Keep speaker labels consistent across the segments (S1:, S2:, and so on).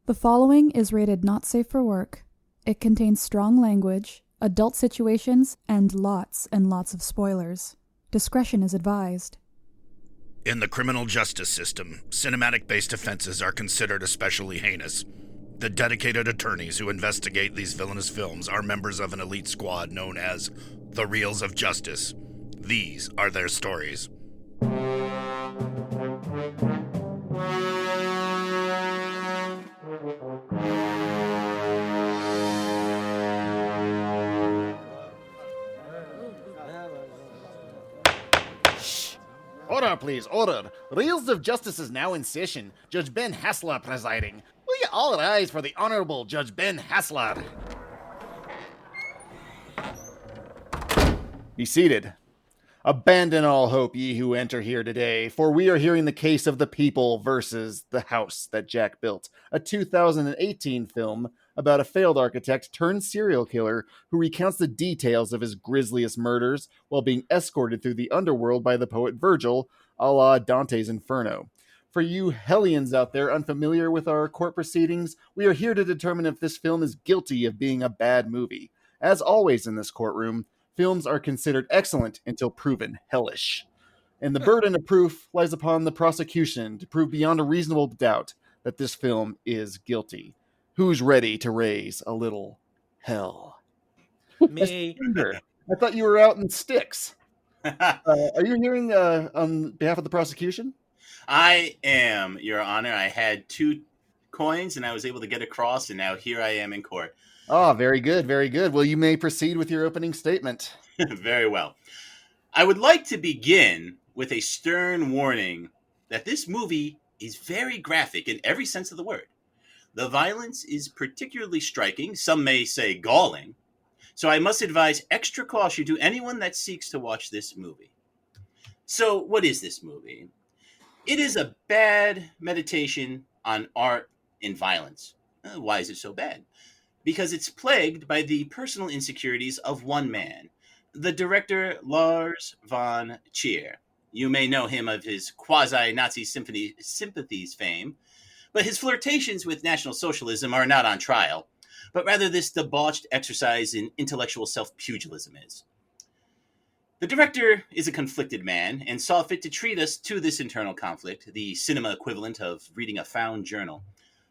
S1: The following is rated not safe for work. It contains strong language, adult situations, and lots of spoilers. Discretion is advised.
S2: In the criminal justice system, cinematic-based offenses are considered especially heinous. The dedicated attorneys who investigate these villainous films are members of an elite squad known as the Reels of Justice. These are their stories.
S3: Order, please, order. Reels of Justice is now in session. Judge Ben Haslar presiding. Will you all rise for the Honorable Judge Ben Haslar? Be seated. Abandon all hope, ye who enter here today, for we are hearing the case of the people versus the house that Jack built, a 2018 film about a failed architect turned serial killer who recounts the details of his grisliest murders while being escorted through the underworld by the poet Virgil, a la Dante's Inferno. For you hellions out there unfamiliar with our court proceedings, we are here to determine if this film is guilty of being a bad movie. As always in this courtroom, films are considered excellent until proven hellish. And the burden of proof lies upon the prosecution to prove beyond a reasonable doubt that this film is guilty. Who's ready to raise a little hell?
S4: Me.
S3: I thought you were out in sticks. Are you hearing on behalf of the prosecution?
S4: I am, Your Honor. I had 2 coins and I was able to get across, and now here I am in court.
S3: Oh, very good, very good. Well, you may proceed with your opening statement.
S4: Very well. I would like to begin with a stern warning that this movie is very graphic in every sense of the word. The violence is particularly striking, some may say galling, so I must advise extra caution to anyone that seeks to watch this movie. So, what is this movie? It is a bad meditation on art and violence. Why is it so bad? Because it's plagued by the personal insecurities of one man, the director Lars von Trier. You may know him of his quasi-Nazi sympathies fame, but his flirtations with National Socialism are not on trial, but rather this debauched exercise in intellectual self-pugilism is. The director is a conflicted man and saw fit to treat us to this internal conflict, the cinema equivalent of reading a found journal,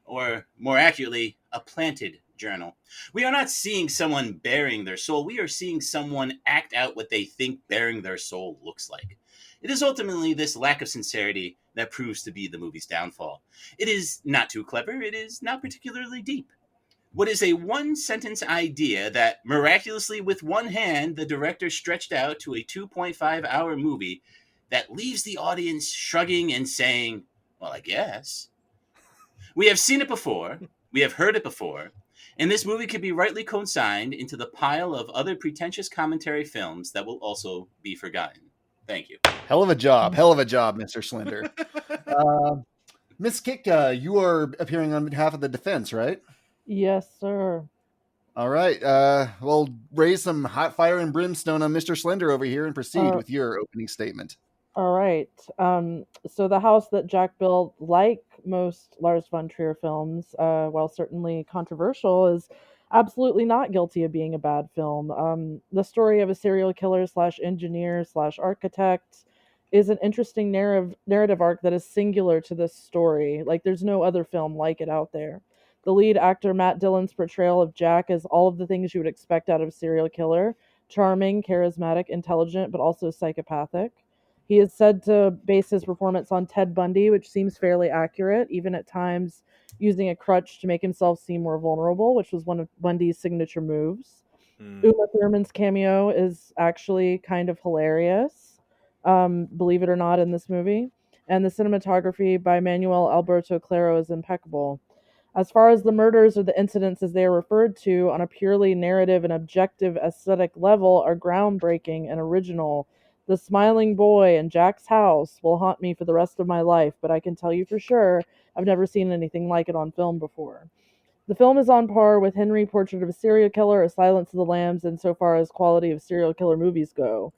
S4: or more accurately, a planted journal. We are not seeing someone bearing their soul, we are seeing someone act out what they think bearing their soul looks like. It is ultimately this lack of sincerity that proves to be the movie's downfall. It is not too clever, it is not particularly deep. What is a one-sentence idea that miraculously with one hand the director stretched out to a 2.5-hour movie that leaves the audience shrugging and saying, well, I guess. We have seen it before, we have heard it before, and this movie could be rightly consigned into the pile of other pretentious commentary films that will also be forgotten. Thank you.
S3: Hell of a job, Mr. Schlender. Miss Kikta, you are appearing on behalf of the defense, right?
S5: Yes, sir.
S3: All right. We'll raise some hot fire and brimstone on Mr. Schlender over here and proceed with your opening statement.
S5: All right. So the house that Jack built, like most Lars von Trier films, while certainly controversial, is absolutely not guilty of being a bad film. The story of a serial killer / engineer / architect is an interesting narrative arc that is singular to this story. Like, there's no other film like it out there. The lead actor, Matt Dillon's portrayal of Jack, is all of the things you would expect out of a serial killer. Charming, charismatic, intelligent, but also psychopathic. He is said to base his performance on Ted Bundy, which seems fairly accurate, even at times using a crutch to make himself seem more vulnerable, which was one of Bundy's signature moves. Uma Thurman's cameo is actually kind of hilarious, believe it or not, in this movie. And the cinematography by Manuel Alberto Claro is impeccable. As far as the murders or the incidents as they are referred to on a purely narrative and objective aesthetic level are groundbreaking and original. The smiling boy in Jack's house will haunt me for the rest of my life, but I can tell you for sure I've never seen anything like it on film before. The film is on par with Henry, Portrait of a Serial Killer, or Silence of the Lambs insofar as quality of serial killer movies go.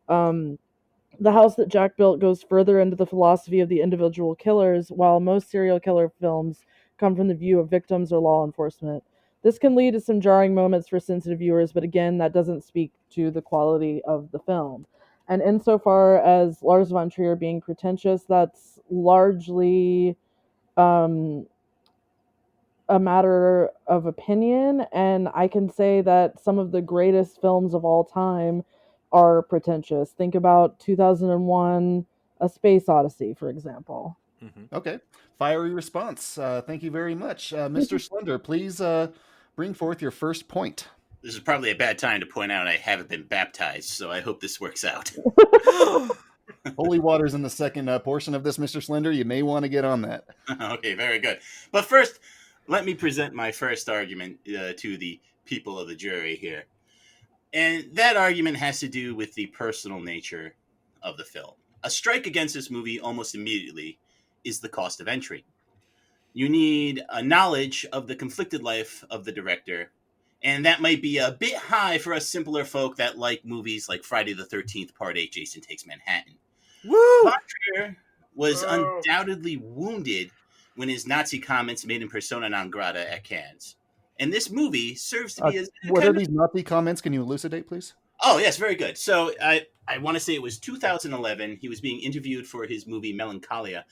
S5: The house that Jack built goes further into the philosophy of the individual killers, while most serial killer films come from the view of victims or law enforcement. This can lead to some jarring moments for sensitive viewers, but again, that doesn't speak to the quality of the film. And insofar as Lars von Trier being pretentious, that's largely um, a matter of opinion. And I can say that some of the greatest films of all time are pretentious. Think about 2001 A Space Odyssey, for example.
S3: Okay. Fiery response. Thank you very much. Mr. Schlender, please bring forth your first point.
S4: This is probably a bad time to point out I haven't been baptized, so I hope this works out.
S3: Holy water's in the second portion of this, Mr. Schlender. You may want to get on that.
S4: Okay, very good. But first, let me present my first argument to the people of the jury here. And that argument has to do with the personal nature of the film. A strike against this movie almost immediately is the cost of entry. You need a knowledge of the conflicted life of the director, and that might be a bit high for us simpler folk that like movies like Friday the 13th Part 8, Jason Takes Manhattan.
S6: Woo!
S4: Von Trier was undoubtedly wounded when his Nazi comments made him persona non grata at Cannes. And this movie serves to be as...
S3: What are these Nazi comments? Can you elucidate, please?
S4: Oh, yes, very good. So I want to say it was 2011. He was being interviewed for his movie Melancholia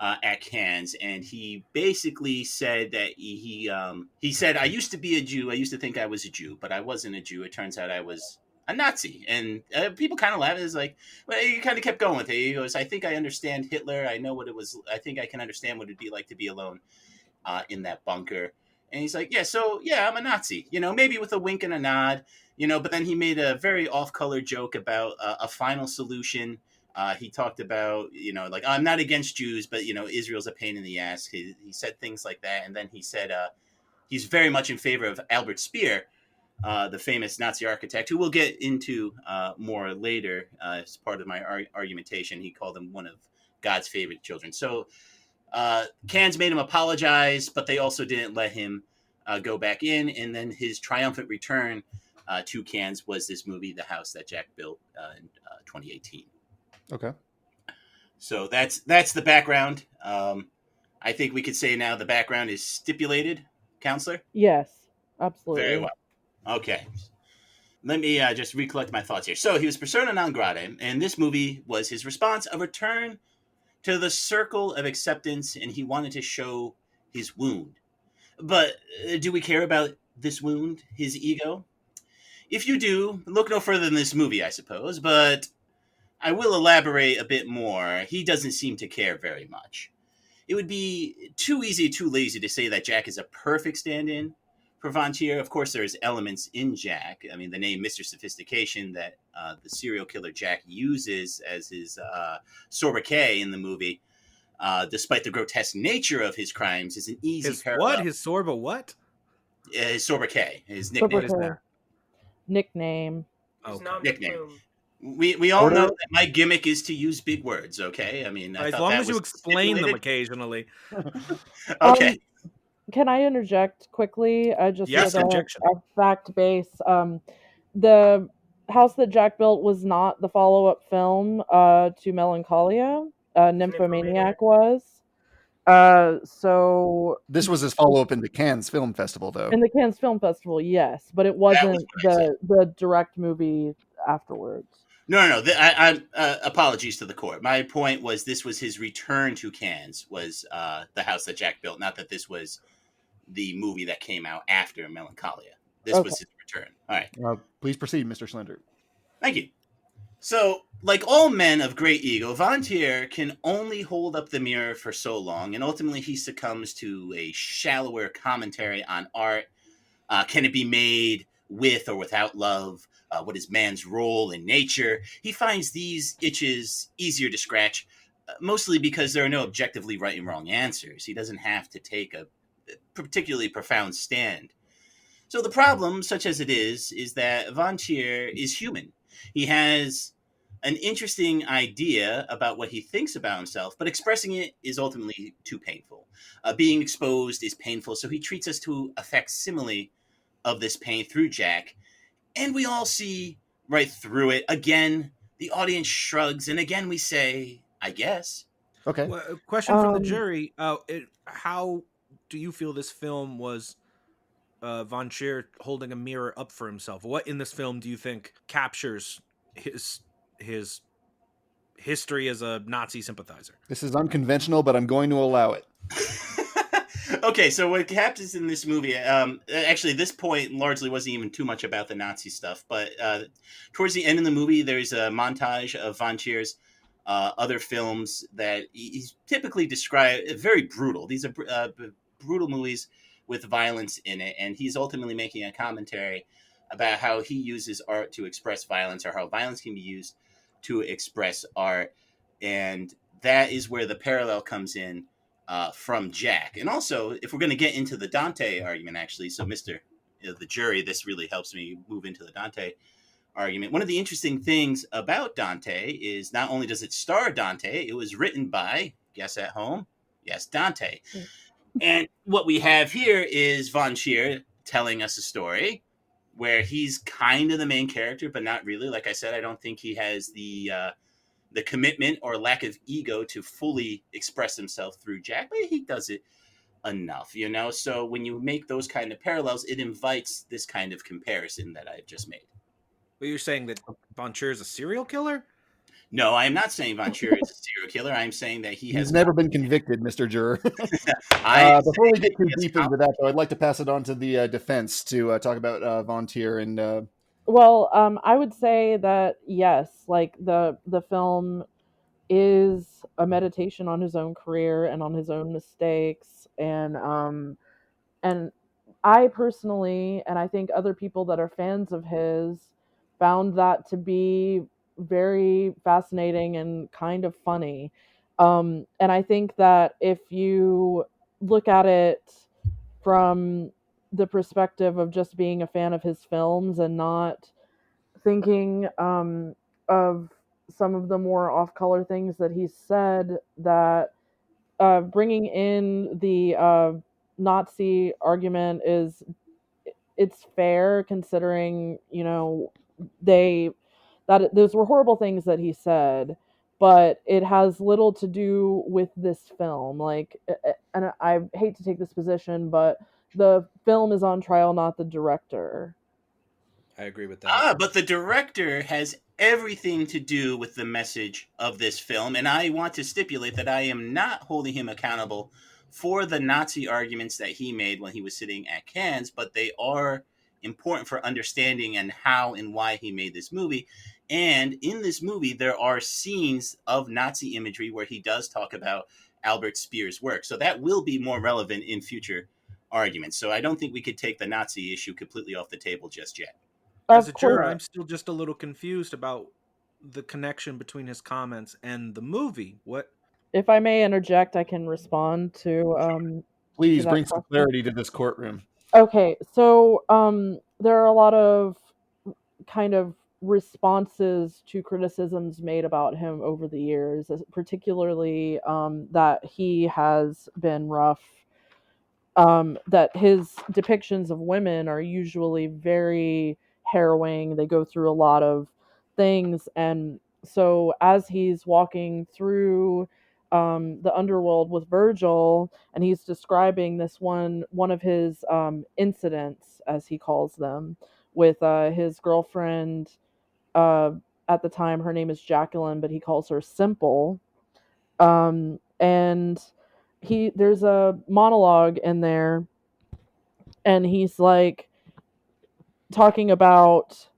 S4: at Cannes, and he basically said that he said, I used to be a Jew. I used to think I was a Jew, but I wasn't a Jew. It turns out I was a Nazi. And people kind of laughed. It's like, well, he kind of kept going with it. He goes, I think I understand Hitler. I know what it was. I think I can understand what it'd be like to be alone in that bunker. And he's like, yeah, I'm a Nazi, maybe with a wink and a nod, but then he made a very off-color joke about a final solution. He talked about, like, I'm not against Jews, but, Israel's a pain in the ass. He said things like that. And then he said he's very much in favor of Albert Speer, the famous Nazi architect, who we'll get into more later as part of my argumentation. He called him one of God's favorite children. So Cannes made him apologize, but they also didn't let him go back in. And then his triumphant return to Cannes was this movie, The House That Jack Built, in 2018.
S3: Okay. So
S4: that's the background. I think we could say now the background is stipulated, Counselor?
S5: Yes, absolutely.
S4: Very well. Okay. Let me just recollect my thoughts here. So he was persona non grata, and this movie was his response, a return to the circle of acceptance, and he wanted to show his wound. But do we care about this wound, his ego? If you do, look no further than this movie, I suppose, but I will elaborate a bit more. He doesn't seem to care very much. It would be too easy, too lazy to say that Jack is a perfect stand-in for Von Trier. Of course, there's elements in Jack. I mean, the name Mr. Sophistication that the serial killer Jack uses as his sobriquet in the movie, despite the grotesque nature of his crimes, is an easy parallel.
S6: What? His Sorba what?
S4: His sobriquet, his nickname.
S6: What is that?
S5: Nickname.
S6: Okay.
S4: Nickname. We all know that my gimmick is to use big words, okay? I mean,
S6: as long as you explain them occasionally.
S4: Okay.
S5: Can I interject quickly? Just
S6: Yes,
S5: for
S6: objection.
S5: a fact base. The House That Jack Built was not the follow-up film to Melancholia. Nymphomaniac was. So
S3: this was his follow-up into Cannes Film Festival, though.
S5: in the Cannes Film Festival, yes, but it wasn't the direct movie afterwards.
S4: No. I apologies to the court. My point was this was his return to Cannes, was The House That Jack Built, not that this was the movie that came out after Melancholia. This was his return. All right.
S3: Please proceed, Mr. Schlender.
S4: Thank you. So, like all men of great ego, Von Trier can only hold up the mirror for so long, and ultimately he succumbs to a shallower commentary on art. Can it be made with or without love? What is man's role in nature? He finds these itches easier to scratch, mostly because there are no objectively right and wrong answers. He doesn't have to take a particularly profound stand. So the problem, such as it is that Von Trier is human. He has an interesting idea about what he thinks about himself, but expressing it is ultimately too painful. Being exposed is painful, so he treats us to a facsimile of this pain through Jack, and we all see right through it. Again, the audience shrugs, and again we say, I guess.
S3: Okay.
S6: Well, question from the jury. How do you feel this film was Von Trier holding a mirror up for himself? What in this film do you think captures his history as a Nazi sympathizer?
S3: This is unconventional, but I'm going to allow it.
S4: Okay, so what happens in this movie, actually, this point largely wasn't even too much about the Nazi stuff, but towards the end of the movie, there's a montage of Von Trier's other films that he's typically described very brutal. These are brutal movies with violence in it, and he's ultimately making a commentary about how he uses art to express violence, or how violence can be used to express art, and that is where the parallel comes in from Jack. And also, if we're going to get into the Dante argument, actually, so the jury, this really helps me move into the Dante argument. One of the interesting things about Dante is not only does it star Dante, it was written by, guess at home, yes, Dante. And what we have here is Von Trier telling us a story where he's kind of the main character, but not really. Like I said, I don't think he has the commitment or lack of ego to fully express himself through Jack, but he does it enough, you know? So when you make those kind of parallels, it invites this kind of comparison that I've just made.
S6: But you're saying that Von Trier is a serial killer?
S4: No, I am not saying Von Trier is a serial killer. I'm saying that he's
S3: never been convicted, Mr. Juror. Before we get too deep into that, though, I'd like to pass it on to the defense to talk about Von Trier and...
S5: Well, I would say that yes, like the film is a meditation on his own career and on his own mistakes, and I personally, and I think other people that are fans of his, found that to be very fascinating and kind of funny. And I think that if you look at it from the perspective of just being a fan of his films and not thinking of some of the more off-color things that he said, that bringing in the Nazi argument it's fair, considering, you know, those were horrible things that he said, but it has little to do with this film. Like, and I hate to take this position, but the film is on trial, not the director.
S6: I agree with that.
S4: But the director has everything to do with the message of this film, and I want to stipulate that I am not holding him accountable for the Nazi arguments that he made when he was sitting at Cannes, but they are important for understanding and how and why he made this movie. And in this movie, there are scenes of Nazi imagery where he does talk about Albert Speer's work. So that will be more relevant in future arguments. So I don't think we could take the Nazi issue completely off the table just yet.
S6: As a juror, I'm still just a little confused about the connection between his comments and the movie. What?
S5: If I may interject, I can respond to...
S3: Please bring some clarity to this courtroom.
S5: Okay, so there are a lot of kind of responses to criticisms made about him over the years, particularly that he has been rough, that his depictions of women are usually very harrowing. They go through a lot of things, and so as he's walking through the underworld with Virgil, and he's describing this one of his incidents, as he calls them, with his girlfriend. At the time, her name is Jacqueline, but he calls her Simple. And there's a monologue in there, and he's like talking about,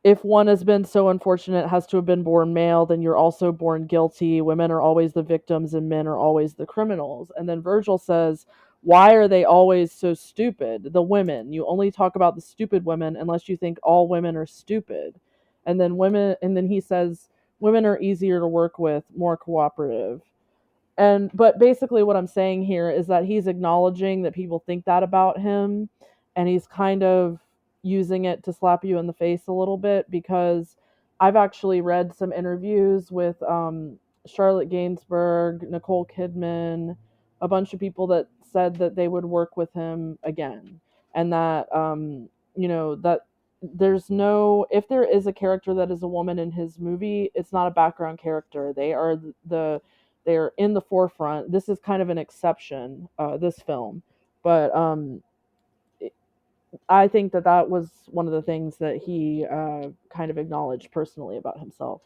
S5: if one has been so unfortunate has to have been born male, then you're also born guilty. Women are always the victims and men are always the criminals. And then Virgil says, why are they always so stupid? The women. You only talk about the stupid women unless you think all women are stupid. And then he says, women are easier to work with, more cooperative. But basically what I'm saying here is that he's acknowledging that people think that about him, and he's kind of using it to slap you in the face a little bit, because I've actually read some interviews with Charlotte Gainsbourg, Nicole Kidman, a bunch of people that said that they would work with him again, and that that if there is a character that is a woman in his movie, it's not a background character. They are in the forefront. This is kind of an exception, this film. But I think that was one of the things that he kind of acknowledged personally about himself.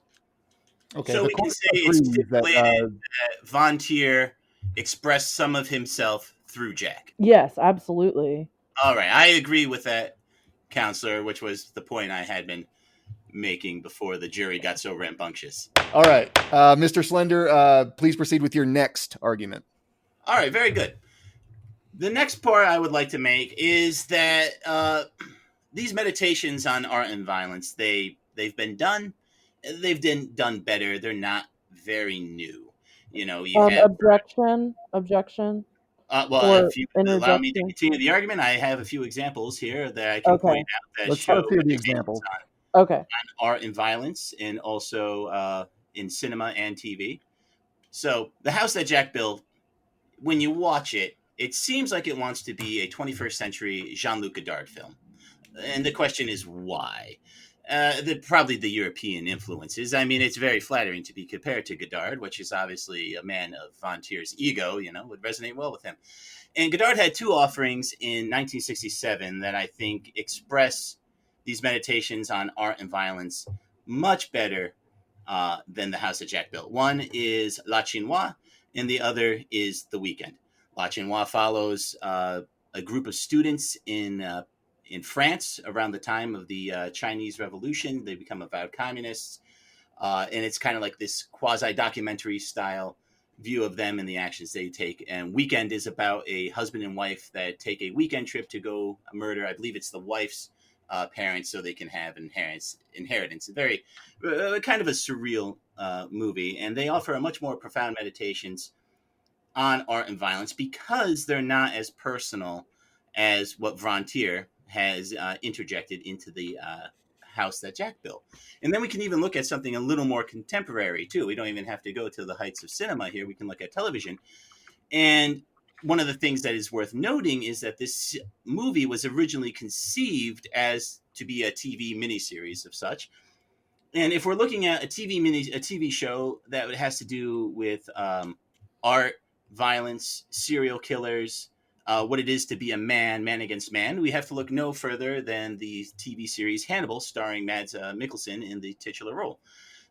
S3: Okay,
S4: So
S3: the
S4: we can
S3: court
S4: say it's
S3: agrees that
S4: stipulated that Von Trier expressed some of himself through Jack.
S5: Yes, absolutely.
S4: All right, I agree with that, counselor, which was the point I had been making before the jury got so rambunctious.
S3: all right, Mr. Schlender, please proceed with your next argument.
S4: All right, very good. The next part I would like to make is that these meditations on art and violence, they've been done. They've been done better. They're not very new. You know, you have
S5: Objection,
S4: well,
S5: or
S4: if you allow me to
S5: interjection.
S4: continue the argument, I have a few examples here that I can
S5: Okay.
S4: point out that
S3: Let's try
S4: show
S3: to see the
S4: meditations
S3: example.
S5: Okay.
S4: on art and violence, and also in cinema and TV. So, The House That Jack Built, when you watch it, it seems like it wants to be a 21st century Jean-Luc Godard film. And the question is why? Probably the European influences. I mean, it's very flattering to be compared to Godard, which is obviously a man of Von Trier's ego, would resonate well with him. And Godard had two offerings in 1967 that I think express these meditations on art and violence much better than The House that Jack Built. One is La Chinoise, and the other is The Weekend. La Chinoise follows a group of students in France around the time of the Chinese Revolution. They become avowed communists, and it's kind of like this quasi-documentary style view of them and the actions they take. And Weekend is about a husband and wife that take a weekend trip to go murder, I believe it's the wife's parents, so they can have inheritance. Very kind of a surreal movie, and they offer a much more profound meditations on art and violence because they're not as personal as what Von Trier has interjected into the House That Jack Built. And then we can even look at something a little more contemporary too. We don't even have to go to the heights of cinema here. We can look at television. And one of the things that is worth noting is that this movie was originally conceived as to be a TV miniseries of such. And if we're looking at a TV show that has to do with art, violence, serial killers, what it is to be a man against man, we have to look no further than the TV series Hannibal, starring Mads Mikkelsen in the titular role.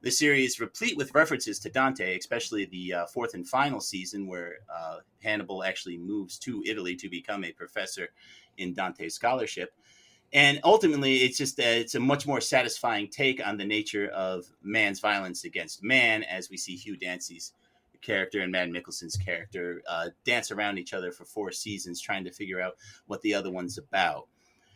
S4: The series is replete with references to Dante, especially the fourth and final season where Hannibal actually moves to Italy to become a professor in Dante's scholarship. And ultimately, it's a much more satisfying take on the nature of man's violence against man, as we see Hugh Dancy's character and Mads Mikkelsen's character dance around each other for 4 seasons, trying to figure out what the other one's about.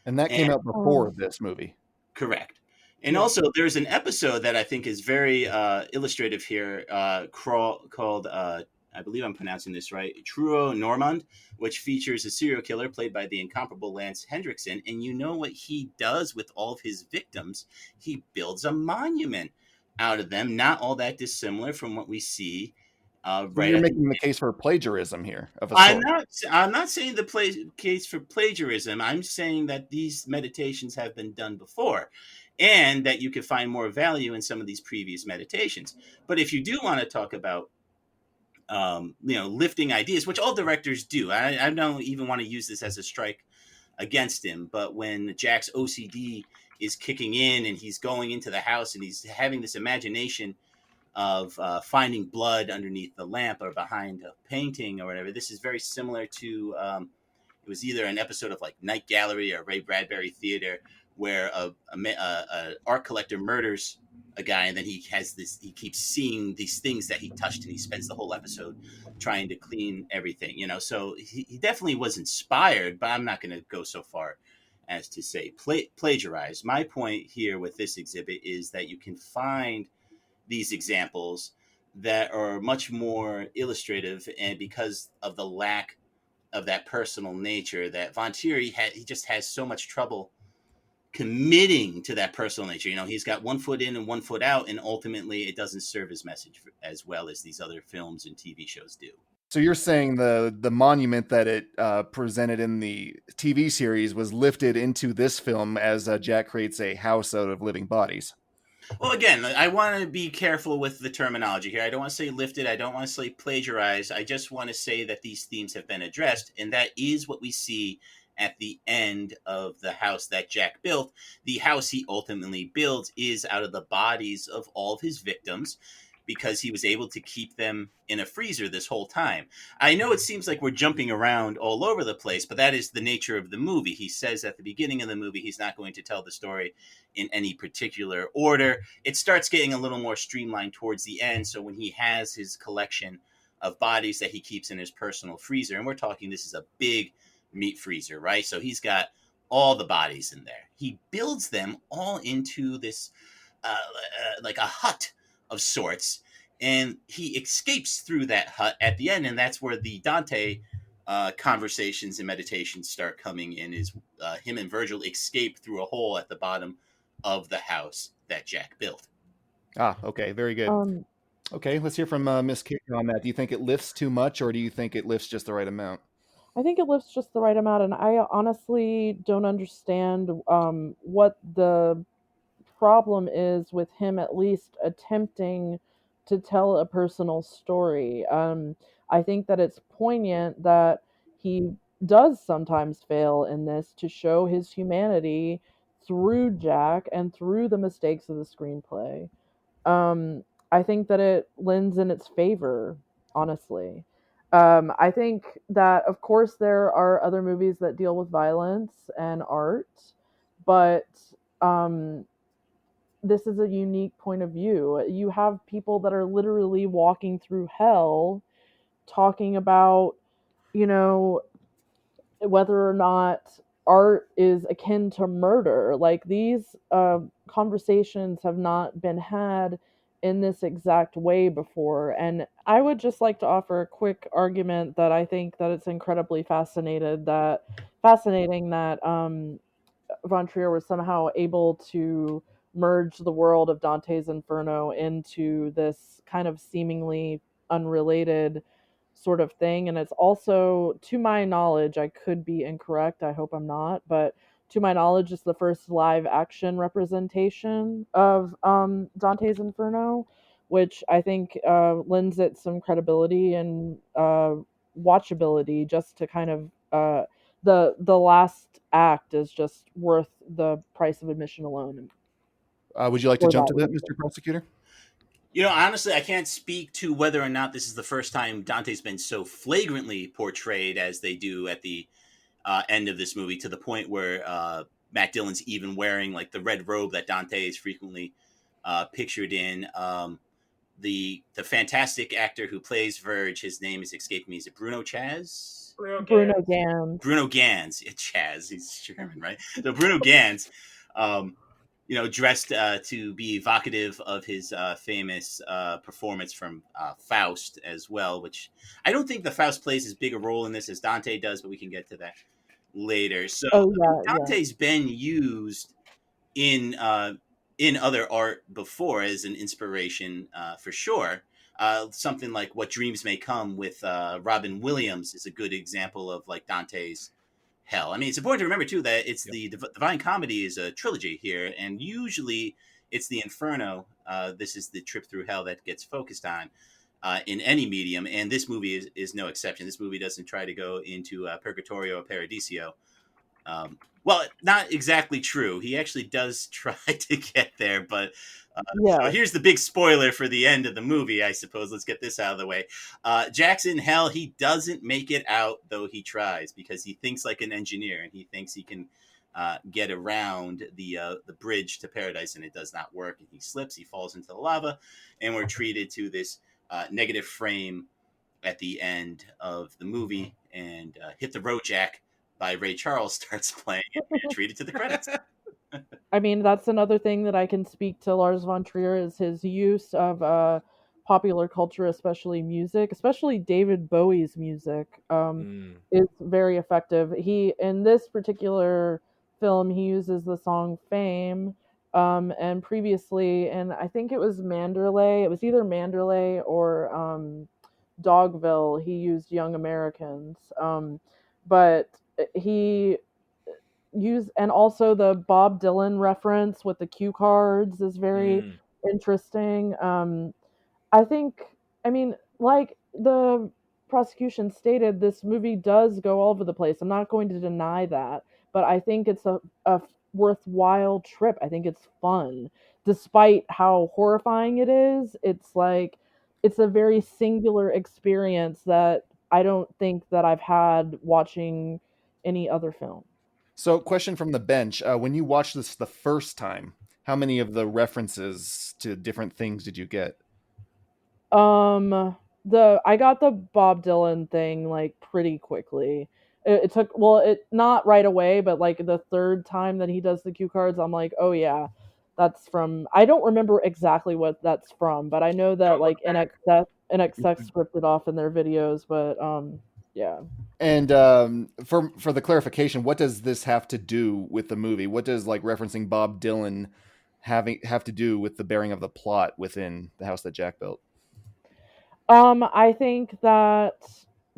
S3: And that came out before this movie.
S4: Correct. And also, there's an episode that I think is very illustrative here called, I believe I'm pronouncing this right, Truo Normand, which features a serial killer played by the incomparable Lance Hendrickson. And you know what he does with all of his victims? He builds a monument out of them, not all that dissimilar from what we see. Right,
S3: you're making the case for plagiarism here. Of a story.
S4: I'm not saying the case for plagiarism. I'm saying that these meditations have been done before, and that you could find more value in some of these previous meditations. But if you do want to talk about, lifting ideas, which all directors do, I don't even want to use this as a strike against him. But when Jack's OCD is kicking in and he's going into the house and he's having this imagination of finding blood underneath the lamp or behind a painting or whatever. This is very similar to, it was either an episode of like Night Gallery or Ray Bradbury Theater, where a art collector murders a guy, and then he keeps seeing these things that he touched, and he spends the whole episode trying to clean everything, So he definitely was inspired, but I'm not going to go so far as to say plagiarize. My point here with this exhibit is that you can find these examples that are much more illustrative, and because of the lack of that personal nature that Von Trier he just has so much trouble committing to that personal nature. He's got one foot in and one foot out, and ultimately it doesn't serve his message as well as these other films and TV shows do.
S3: So you're saying the monument that it presented in the TV series was lifted into this film as Jack creates a house out of living bodies?
S4: Well, again, I want to be careful with the terminology here. I don't want to say lifted. I don't want to say plagiarized. I just want to say that these themes have been addressed, and that is what we see at the end of the house that Jack built. The house he ultimately builds is out of the bodies of all of his victims because he was able to keep them in a freezer this whole time. I know it seems like we're jumping around all over the place, but that is the nature of the movie. He says at the beginning of the movie he's not going to tell the story in any particular order. It starts getting a little more streamlined towards the end. So when he has his collection of bodies that he keeps in his personal freezer, and we're talking this is a big meat freezer, right? So he's got all the bodies in there. He builds them all into this like a hut of sorts, and he escapes through that hut at the end, and that's where the Dante conversations and meditations start coming in. Is him and Virgil escape through a hole at the bottom of the house that Jack built.
S3: Ah, okay, very good. Okay, let's hear from Miss Kikta on that. Do you think it lifts too much, or do you think it lifts just the right amount?
S5: I think it lifts just the right amount, and I honestly don't understand what the problem is with him at least attempting to tell a personal story. I think that it's poignant that he does sometimes fail in this to show his humanity through Jack and through the mistakes of the screenplay. I think that it lends in its favor, honestly. I think that, of course, there are other movies that deal with violence and art, but this is a unique point of view. You have people that are literally walking through hell talking about, you know, whether or not art is akin to murder. Like these conversations have not been had in this exact way before. And I would just like to offer a quick argument that I think that it's incredibly fascinating that Von Trier was somehow able to merge the world of Dante's Inferno into this kind of seemingly unrelated sort of thing. And it's also, to my knowledge, I could be incorrect, I hope I'm not, but to my knowledge, it's the first live action representation of Dante's Inferno, which I think lends it some credibility and watchability just to kind of the last act is just worth the price of admission alone.
S3: Would you like to jump to that, Mr. Prosecutor?
S4: You know, honestly, I can't speak to whether or not this is the first time Dante's been so flagrantly portrayed as they do at the end of this movie, to the point where Matt Dillon's even wearing like the red robe that Dante is frequently pictured in. The fantastic actor who plays Verge, his name is escaping me. Is it Bruno Chaz?
S5: Bruno Gans.
S4: Bruno Gans. Yeah, Chaz. He's German, right? So Bruno Gans, dressed to be evocative of his famous performance from Faust as well, which I don't think the Faust plays as big a role in this as Dante does, but we can get to that later. So Dante's been used in other art before as an inspiration for sure. Something like What Dreams May Come with Robin Williams is a good example of like Dante's hell. I mean, it's important to remember too that it's the Divine Comedy is a trilogy here, and usually it's the Inferno. This is the trip through hell that gets focused on in any medium, and this movie is no exception. This movie doesn't try to go into Purgatorio or Paradiso. Well, not exactly true. He actually does try to get there, but so here's the big spoiler for the end of the movie, I suppose. Let's get this out of the way. Jack's in hell. He doesn't make it out, though he tries, because he thinks like an engineer, and he thinks he can get around the bridge to paradise, and it does not work. And he slips, he falls into the lava, and we're treated to this negative frame at the end of the movie, and Hit the Road Jack by Ray Charles starts playing, and we're treated to the credits.
S5: I mean, that's another thing that I can speak to Lars von Trier is his use of popular culture, especially music, especially David Bowie's music, is very effective. He, in this particular film, he uses the song Fame, and previously, and I think it was Manderley, it was either Manderley or Dogville, he used Young Americans. But he use, and also the Bob Dylan reference with the cue cards is very interesting. I think, I mean, like the prosecution stated, this movie does go all over the place. I'm not going to deny that, but I think it's a worthwhile trip. I think it's fun, despite how horrifying it is. It's like, it's a very singular experience that I don't think that I've had watching any other film.
S3: So, question from the bench: when you watched this the first time, how many of the references to different things did you get?
S5: I got the Bob Dylan thing like pretty quickly. It took, well, it not right away, but like the third time that he does the cue cards, I'm like, oh yeah, that's from. I don't remember exactly what that's from, but I know that like NXS scripted off in their videos, but yeah.
S3: And for the clarification, what does this have to do with the movie? What does like referencing Bob Dylan have to do with the bearing of the plot within the house that Jack built?
S5: I think that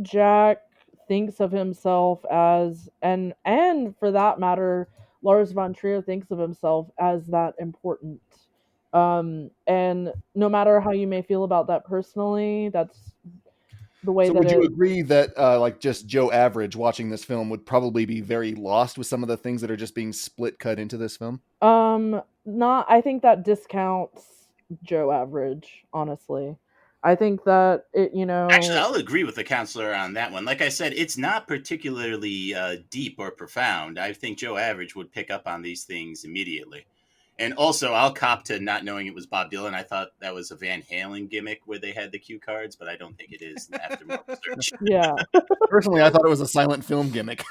S5: Jack thinks of himself as, and for that matter, Lars von Trier thinks of himself as that important. And no matter how you may feel about that personally, that's the way
S3: So
S5: that
S3: would you
S5: it.
S3: agree that like just Joe Average watching this film would probably be very lost with some of the things that are just being split cut into this film?
S5: Not. I think that discounts Joe Average. Honestly, I think that it.
S4: Actually, I'll agree with the counselor on that one. Like I said, it's not particularly deep or profound. I think Joe Average would pick up on these things immediately. And also, I'll cop to not knowing it was Bob Dylan. I thought that was a Van Halen gimmick where they had the cue cards, but I don't think it is after more research.
S5: Yeah.
S3: Personally, I thought it was a silent film gimmick.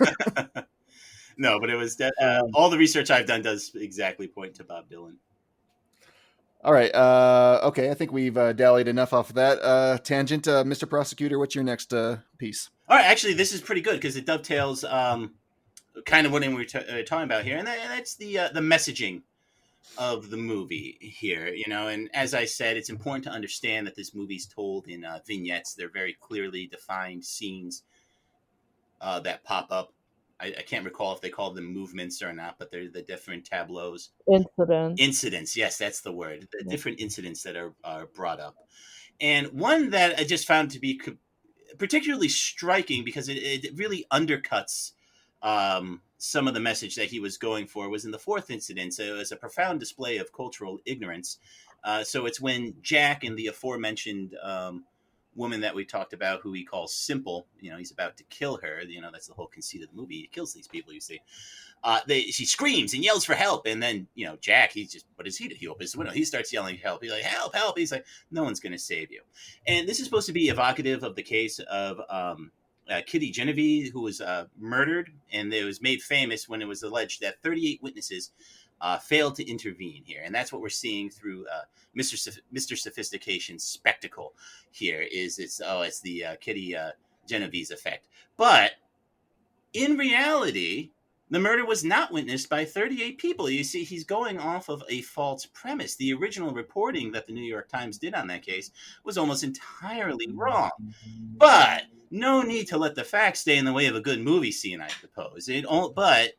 S4: No, but it was all the research I've done does exactly point to Bob Dylan.
S3: All right. Okay. I think we've dallied enough off of that tangent. Mr. Prosecutor, what's your next piece?
S4: All right. Actually, this is pretty good because it dovetails kind of what we were talking about here, and that's the messaging of the movie here. And as I said, it's important to understand that this movie's told in vignettes. They're very clearly defined scenes that pop up. I can't recall if they call them movements or not, but they're the different tableaus. Incidents, yes, that's the word. The different incidents that are brought up. And one that I just found to be particularly striking because it really undercuts some of the message that he was going for was in the fourth incident. So it was a profound display of cultural ignorance. So it's when Jack and the aforementioned woman that we talked about, who he calls Simple, he's about to kill her. That's the whole conceit of the movie. He kills these people, you see. She screams and yells for help. And then, Jack, what does he do? He opens the window. He starts yelling help. He's like, help, help. He's like, no one's going to save you. And this is supposed to be evocative of the case of Kitty Genevieve, who was murdered. And it was made famous when it was alleged that 38 witnesses failed to intervene here. And that's what we're seeing through Mr. Sophistication's spectacle here it's the Kitty Genevieve's effect. But in reality, the murder was not witnessed by 38 people. You see, he's going off of a false premise. The original reporting that the New York Times did on that case was almost entirely wrong. But no need to let the facts stay in the way of a good movie scene, I suppose. But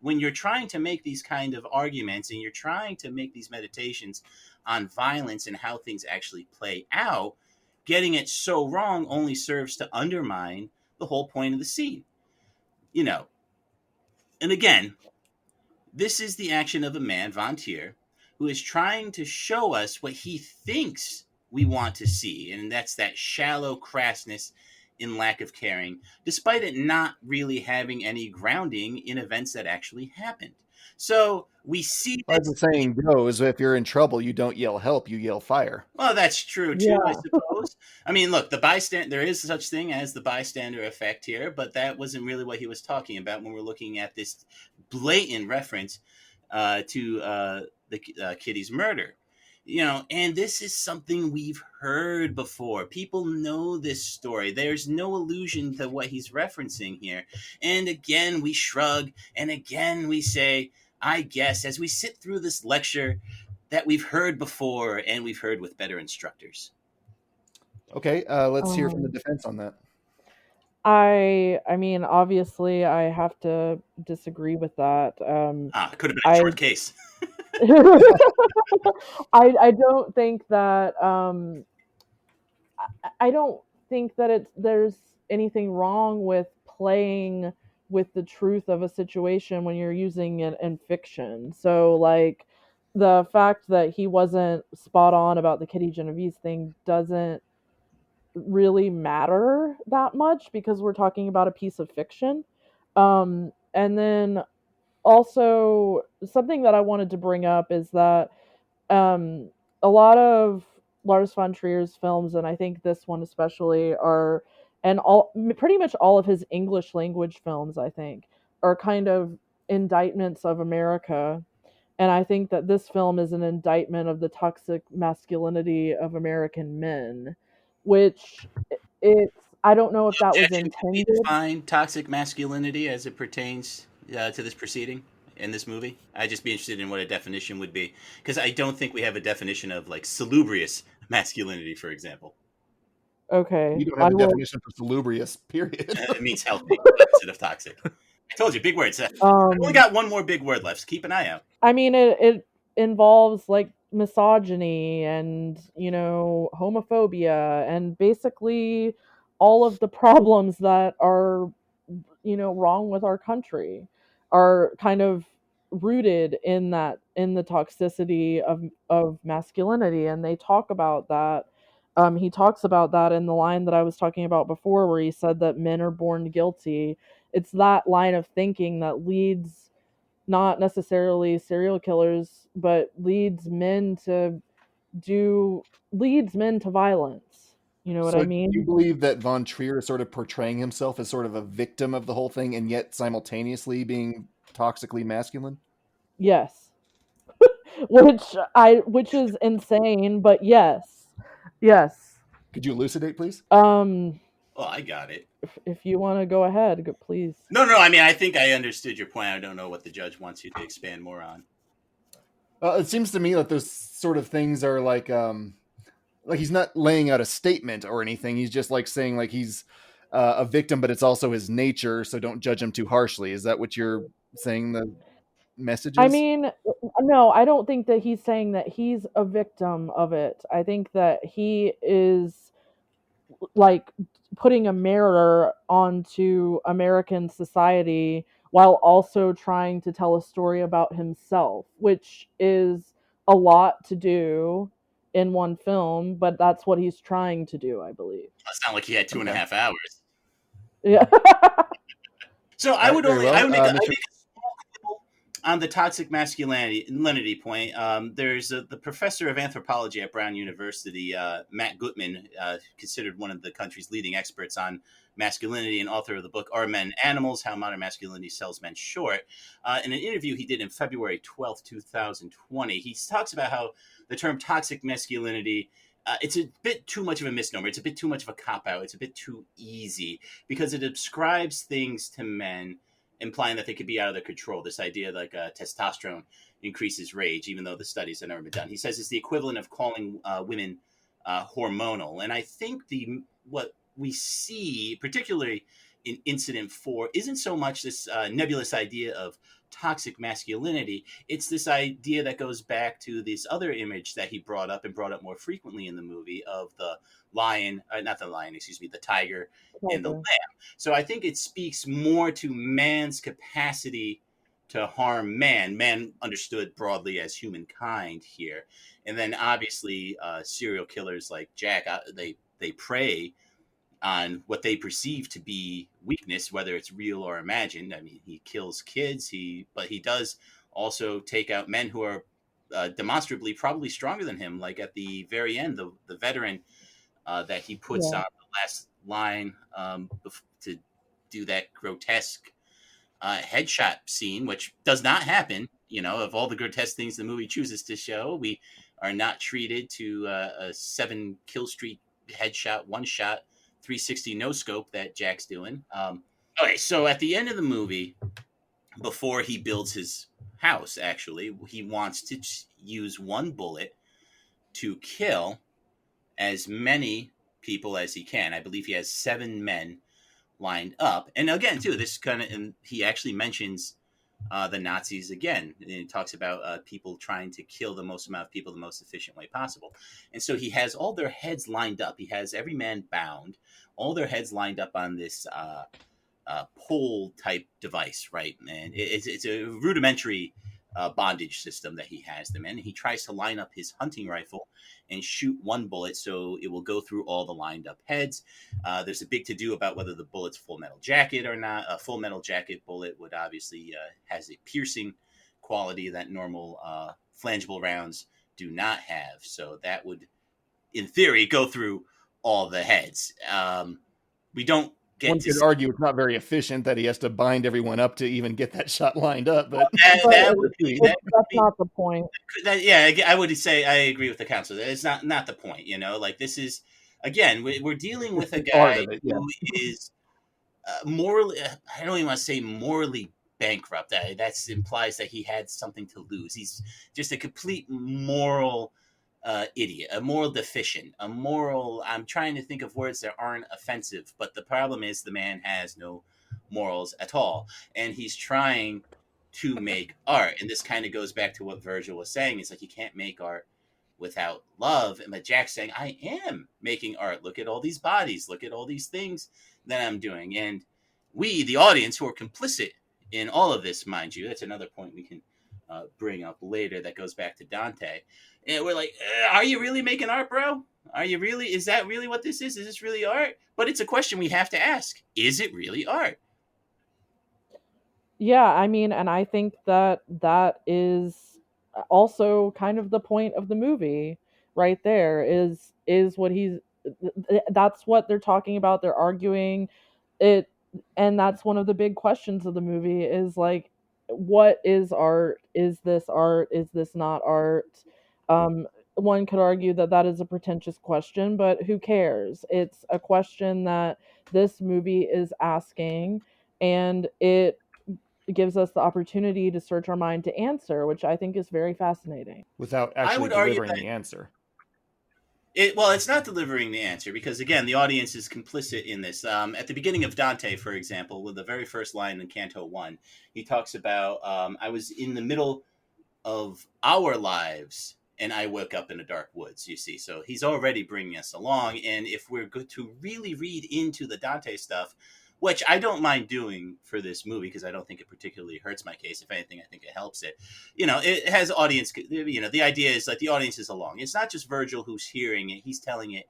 S4: when you're trying to make these kind of arguments and you're trying to make these meditations on violence and how things actually play out, getting it so wrong only serves to undermine the whole point of the scene. And again, this is the action of a man, Von Trier, who is trying to show us what he thinks we want to see. And that's that shallow crassness in lack of caring, despite it not really having any grounding in events that actually happened. So we see that.
S3: As the saying goes, if you're in trouble, you don't yell help, you yell fire.
S4: Well, that's true too,
S5: Yeah.
S4: I suppose. I mean, look, there is such thing as the bystander effect here, but that wasn't really what he was talking about when we're looking at this blatant reference to the Kitty's murder. And this is something we've heard before. People know this story. There's no allusion to what he's referencing here. And again, we shrug, and again, we say, I guess, as we sit through this lecture that we've heard before, and we've heard with better instructors.
S3: Okay, let's hear from the defense on that.
S5: I mean, obviously, I have to disagree with that.
S4: It could have been a
S5: I
S4: short case.
S5: I don't think that I don't think that there's anything wrong with playing with the truth of a situation when you're using it in fiction. So like the fact that he wasn't spot on about the Kitty Genovese thing doesn't really matter that much because we're talking about a piece of fiction. And then also something that I wanted to bring up is that um, a lot of Lars von Trier's films, and I think this one especially, are and all pretty much all of his English language films, I think, are kind of indictments of America. And I think that this film is an indictment of the toxic masculinity of American men, which it's I don't know if that was
S4: Objection, can we
S5: intended.
S4: define toxic masculinity as it pertains to this proceeding in this movie? I'd just be interested in what a definition would be, because I don't think we have a definition of like salubrious masculinity, for example.
S5: Okay,
S3: You don't
S5: I
S3: have a
S5: will.
S3: definition for salubrious, period.
S4: It means healthy instead of toxic. I told you, big words. I only got one more big word left, so keep an eye out.
S5: I mean, it involves like misogyny and homophobia and basically all of the problems that are wrong with our country are kind of rooted in the toxicity of masculinity, and they talk about that. He talks about that in the line that I was talking about before, where he said that men are born guilty. It's that line of thinking that leads not necessarily serial killers, but leads men to violence. You know what
S3: So
S5: I
S3: do you
S5: mean?
S3: believe that Von Trier is sort of portraying himself as sort of a victim of the whole thing and yet simultaneously being toxically masculine?
S5: Yes. Which is insane, but yes. Yes.
S3: Could you elucidate, please?
S4: Oh, I got it.
S5: If you want to go ahead, please.
S4: No, I mean, I think I understood your point. I don't know what the judge wants you to expand more on.
S3: It seems to me that those sort of things are like he's not laying out a statement or anything. He's just like saying like he's a victim, but it's also his nature. So don't judge him too harshly. Is that what you're saying? The message
S5: I
S3: is?
S5: mean, no, I don't think that he's saying that he's a victim of it. I think that he is like putting a mirror onto American society while also trying to tell a story about himself, which is a lot to do in one film, but that's what he's trying to do, I believe.
S4: It's not like he had 2.5 hours.
S5: Yeah.
S4: So
S3: All right, very well.
S4: I would make a
S3: Mr.
S4: small quibble on the toxic masculinity point. There's the professor of anthropology at Brown University, Matt Gutman, considered one of the country's leading experts on masculinity and author of the book Are Men Animals? How Modern Masculinity Sells Men Short. In an interview he did in February 12th, 2020, he talks about how the term toxic masculinity it's a bit too much of a misnomer. It's a bit too much of a cop-out. It's a bit too easy because it ascribes things to men, implying that they could be out of their control. This idea like testosterone increases rage, even though the studies have never been done. He says it's the equivalent of calling women hormonal. And I think what we see, particularly in Incident 4, isn't so much this nebulous idea of toxic masculinity. It's this idea that goes back to this other image that he brought up and brought up more frequently in the movie of the the tiger and the lamb. So I think it speaks more to man's capacity to harm man understood broadly as humankind here. And then obviously serial killers like Jack, they prey on what they perceive to be weakness, whether it's real or imagined. I mean, he kills kids, but he does also take out men who are demonstrably probably stronger than him. Like at the very end, the veteran that he puts on the last line to do that grotesque headshot scene, which does not happen. You know, of all the grotesque things the movie chooses to show, we are not treated to a 7 kill streak headshot, one shot 360 no scope that Jack's doing. Okay, so at the end of the movie, before he builds his house, actually, he wants to use one bullet to kill as many people as he can. I believe he has 7 men lined up. And again, too, this kind of, and he actually mentions the Nazis again. And he talks about people trying to kill the most amount of people the most efficient way possible. And so he has all their heads lined up. He has every man bound, all their heads lined up on this pole type device, right? And it's a rudimentary bondage system that he has them in. He tries to line up his hunting rifle and shoot one bullet so it will go through all the lined up heads. There's a big to do about whether the bullet's full metal jacket or not. A full metal jacket bullet would obviously has a piercing quality that normal flangeable rounds do not have. So that would, in theory, go through all the heads. We don't get
S3: One could argue it's not very efficient that he has to bind everyone up to even get that shot lined up, but
S5: That's not the point.
S4: I would say I agree with the counsel. It's not the point, like this is, again, we're dealing with a guy who is morally, I don't even want to say morally bankrupt. That implies that he had something to lose. He's just a complete moral idiot, a moral deficient, I'm trying to think of words that aren't offensive, but the problem is the man has no morals at all. And he's trying to make art. And this kind of goes back to what Virgil was saying. It's like, you can't make art without love. But Jack's saying, I am making art. Look at all these bodies. Look at all these things that I'm doing. And we, the audience, who are complicit in all of this, mind you, that's another point we can bring up later that goes back to Dante. And we're like, are you really making art, bro? Are you really? Is that really what this is? Is this really art? But it's a question we have to ask. Is it really art?
S5: Yeah, I mean, and I think that is also kind of the point of the movie right there, is what that's what they're talking about. They're arguing it. And that's one of the big questions of the movie, is like, what is art? Is this art? Is this not art? One could argue that that is a pretentious question, but who cares? It's a question that this movie is asking, and it gives us the opportunity to search our mind to answer, which I think is very fascinating.
S3: Without actually delivering the answer.
S4: It's not delivering the answer, because, again, the audience is complicit in this. At the beginning of Dante, for example, with the very first line in Canto 1, he talks about, I was in the middle of our lives, and I woke up in the dark woods, you see. So he's already bringing us along. And if we're good to really read into the Dante stuff, which I don't mind doing for this movie, because I don't think it particularly hurts my case. If anything, I think it helps it. It has audience, the idea is like the audience is along. It's not just Virgil who's hearing it. He's telling it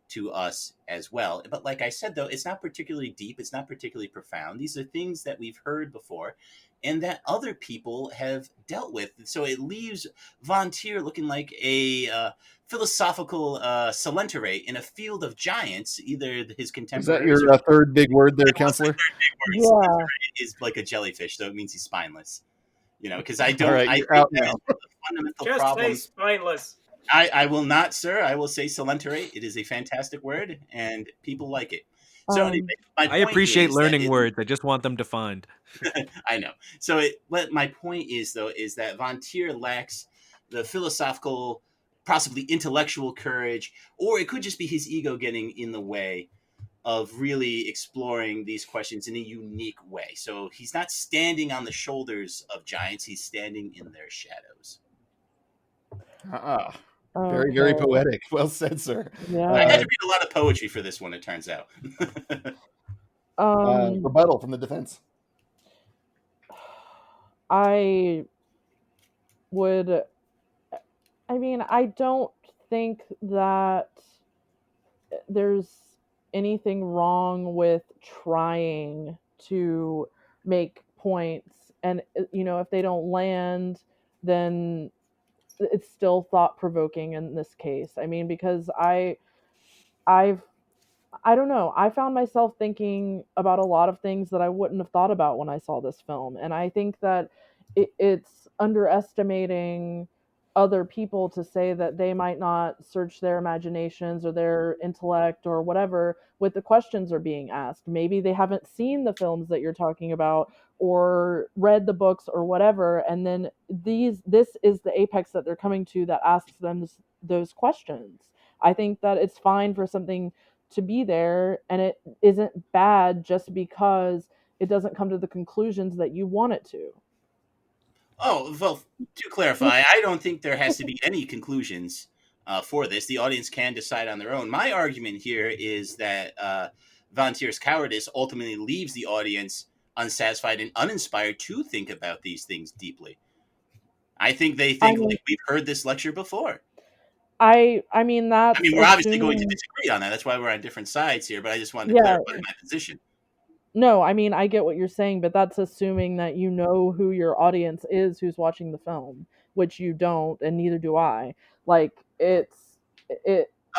S4: to us as well. But like I said, though, it's not particularly deep. It's not particularly profound. These are things that we've heard before and that other people have dealt with. So it leaves Von Trier looking like a philosophical Schlender in a field of giants, either his contemporaries.
S3: Is that your third big word there, counselor?
S4: Yeah. Schlender is like a jellyfish, so it means he's spineless. Because I don't.
S3: Right,
S4: I think that is the fundamental
S6: Just
S4: problem.
S6: say spineless.
S4: I will not, sir. I will say Schlender. It is a fantastic word, and people like it. So anyway,
S6: I appreciate learning words. I just want them defined.
S4: I know. So my point is, though, is that Von Trier lacks the philosophical, possibly intellectual courage, or it could just be his ego getting in the way of really exploring these questions in a unique way. So he's not standing on the shoulders of giants. He's standing in their shadows.
S3: Very, very poetic. Well said, sir.
S5: Yeah.
S4: I had to read a lot of poetry for this one, it turns out.
S3: Rebuttal from the defense.
S5: I don't think that there's anything wrong with trying to make points, and if they don't land, then it's still thought-provoking in this case. I mean, because I don't know, I found myself thinking about a lot of things that I wouldn't have thought about when I saw this film, and I think that it's underestimating other people to say that they might not search their imaginations or their intellect or whatever with the questions are being asked. Maybe they haven't seen the films that you're talking about or read the books or whatever, and then this is the apex that they're coming to that asks them those questions. I think that it's fine for something to be there, and it isn't bad just because it doesn't come to the conclusions that you want it to.
S4: Oh, well, to clarify, I don't think there has to be any conclusions for this. The audience can decide on their own. My argument here is that Von Trier's cowardice ultimately leaves the audience unsatisfied and uninspired to think about these things deeply. I think they think like we've heard this lecture before.
S5: I mean that's.
S4: I mean, we're obviously going to disagree on that. That's why we're on different sides here. But I just wanted to clarify my position.
S5: No, I mean I get what you're saying, but that's assuming that you know who your audience is who's watching the film, which you don't, and neither do I. Like
S4: Von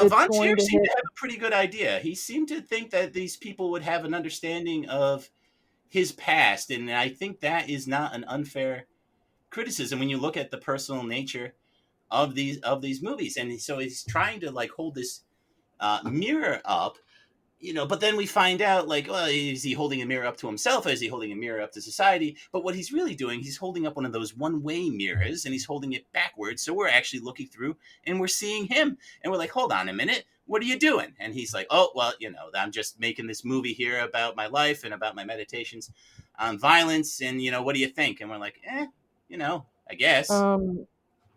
S4: Trier seemed to have a pretty good idea. He seemed to think that these people would have an understanding of his past, and I think that is not an unfair criticism when you look at the personal nature of these movies. And so he's trying to like hold this mirror up, but then we find out, like, well, is he holding a mirror up to himself, or is he holding a mirror up to society? But what he's really doing, he's holding up one of those one-way mirrors, and he's holding it backwards, so we're actually looking through, and we're seeing him, and we're like, hold on a minute, what are you doing? And he's like, oh, well, I'm just making this movie here about my life and about my meditations on violence, and, what do you think? And we're like, I guess.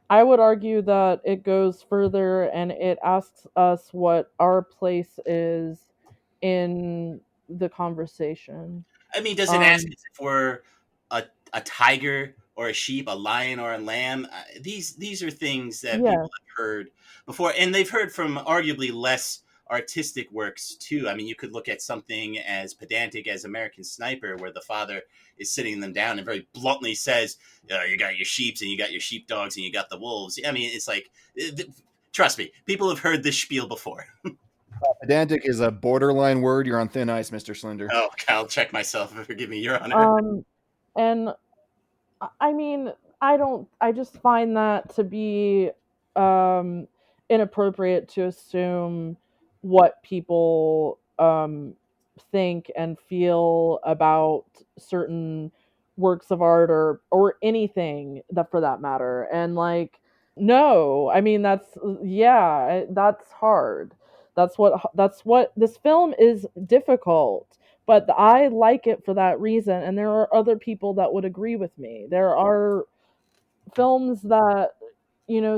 S5: I would argue that it goes further, and it asks us what our place is in the conversation.
S4: I mean, does it ask if we're a tiger or a sheep, a lion or a lamb? These are things that people have heard before, and they've heard from arguably less artistic works too. I mean, you could look at something as pedantic as American Sniper, where the father is sitting them down and very bluntly says, you got your sheeps and you got your sheepdogs and you got the wolves. I mean, it's like, trust me, people have heard this spiel before.
S3: Pedantic is a borderline word. You're on thin ice, Mr. Schlender.
S4: Oh, I'll check myself. Forgive me, Your Honor.
S5: And I mean, I just find that to be inappropriate to assume what people think and feel about certain works of art or anything that for that matter. And like, no, I mean, that's hard. That's what this film is difficult, but I like it for that reason. And there are other people that would agree with me. There are films that,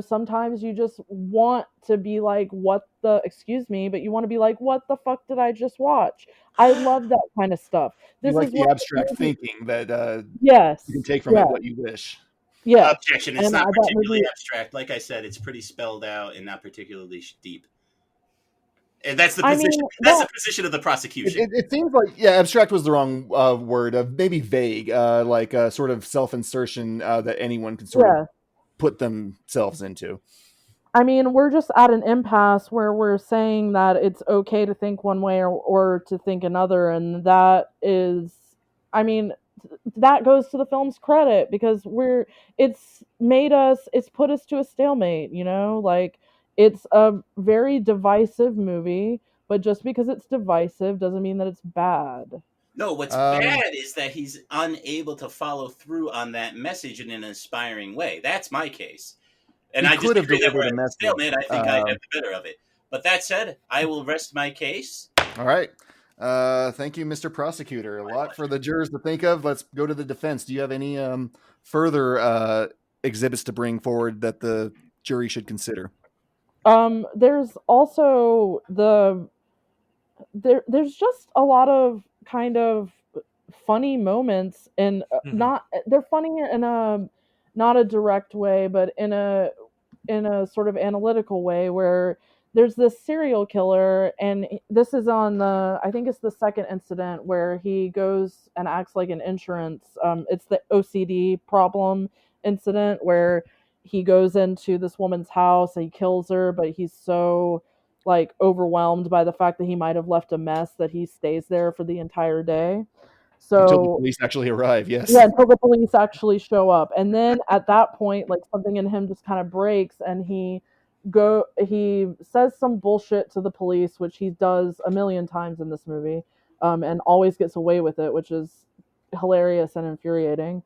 S5: sometimes you just want to be like, but you want to be like, what the fuck did I just watch? I love that kind of stuff.
S3: This you like the abstract thinking that
S5: yes,
S3: you can take from it what you wish.
S5: Yeah.
S4: Objection. It's not particularly abstract. Like I said, it's pretty spelled out and not particularly deep. And that's the position. That's the position of the prosecution.
S3: It seems like abstract was the wrong word. Maybe vague, like a sort of self-insertion that anyone can sort of put themselves into.
S5: I mean, we're just at an impasse where we're saying that it's okay to think one way or to think another, and that is, I mean, that goes to the film's credit because it's put us to a stalemate, like. It's a very divisive movie, but just because it's divisive doesn't mean that it's bad.
S4: No, what's bad is that he's unable to follow through on that message in an inspiring way. That's my case. And I just agree that we're at a stalemate. I think I have the better of it. But that said, I will rest my case.
S3: All right. Thank you, Mr. Prosecutor. A lot for the jurors to think of. Let's go to the defense. Do you have any further exhibits to bring forward that the jury should consider?
S5: There's also there's just a lot of kind of funny moments, and they're funny in a not a direct way, but in a sort of analytical way, where there's this serial killer, and this is on I think it's the second incident where he goes and acts like an insurance. It's the OCD problem incident where he goes into this woman's house and he kills her, but he's so like overwhelmed by the fact that he might have left a mess that he stays there for the entire day. So
S3: until the police actually arrive, yes.
S5: Yeah, until the police actually show up. And then at that point, like something in him just kind of breaks and he says some bullshit to the police, which he does a million times in this movie, and always gets away with it, which is hilarious and infuriating.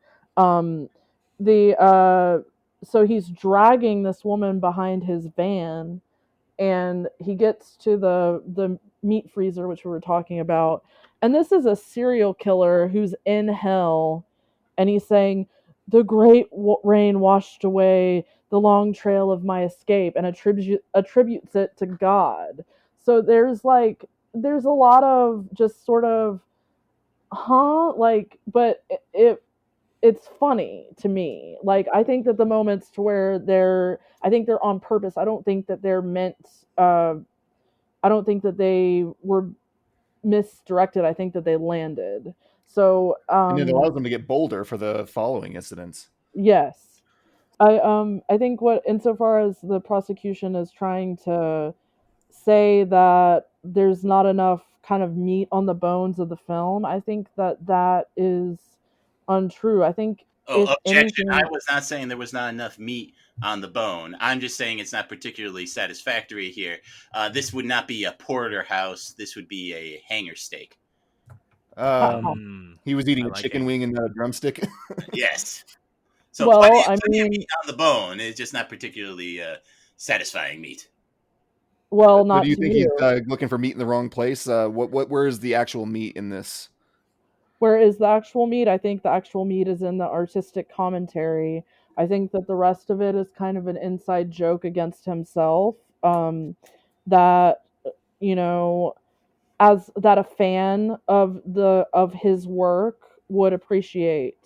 S5: So he's dragging this woman behind his van, and he gets to the meat freezer, which we were talking about, and this is a serial killer who's in hell, and he's saying, "The great rain washed away the long trail of my escape," and attributes it to God. So there's a lot of just sort of, like, but it's funny to me. Like, I think that the moments to where I think they're on purpose. I don't think that they're meant. I don't think that they were misdirected. I think that they landed. So,
S3: And it allows them to get bolder for the following incidents.
S5: yes, I think what, insofar as the prosecution is trying to say that there's not enough kind of meat on the bones of the film, I think that that is untrue. I think,
S4: Oh,
S5: if
S4: objection. I
S5: anything,
S4: was not saying there was not enough meat on the bone. I'm just saying it's not particularly satisfactory here. This would not be a porterhouse. This would be a hanger steak.
S3: He was eating
S6: I
S3: a
S6: like
S3: chicken
S6: it.
S3: wing and not a drumstick.
S4: Yes. So
S5: well, I
S4: plenty of
S5: mean,
S4: meat on the bone. It's just not particularly satisfying meat.
S5: well,
S3: So
S5: not
S3: do you
S5: to
S3: think
S5: you.
S3: he's looking for meat in the wrong place? Where is the actual meat in this?
S5: Where is the actual meat? I think the actual meat is in the artistic commentary. I think that the rest of it is kind of an inside joke against himself. That, you know, as that a fan of his work would appreciate.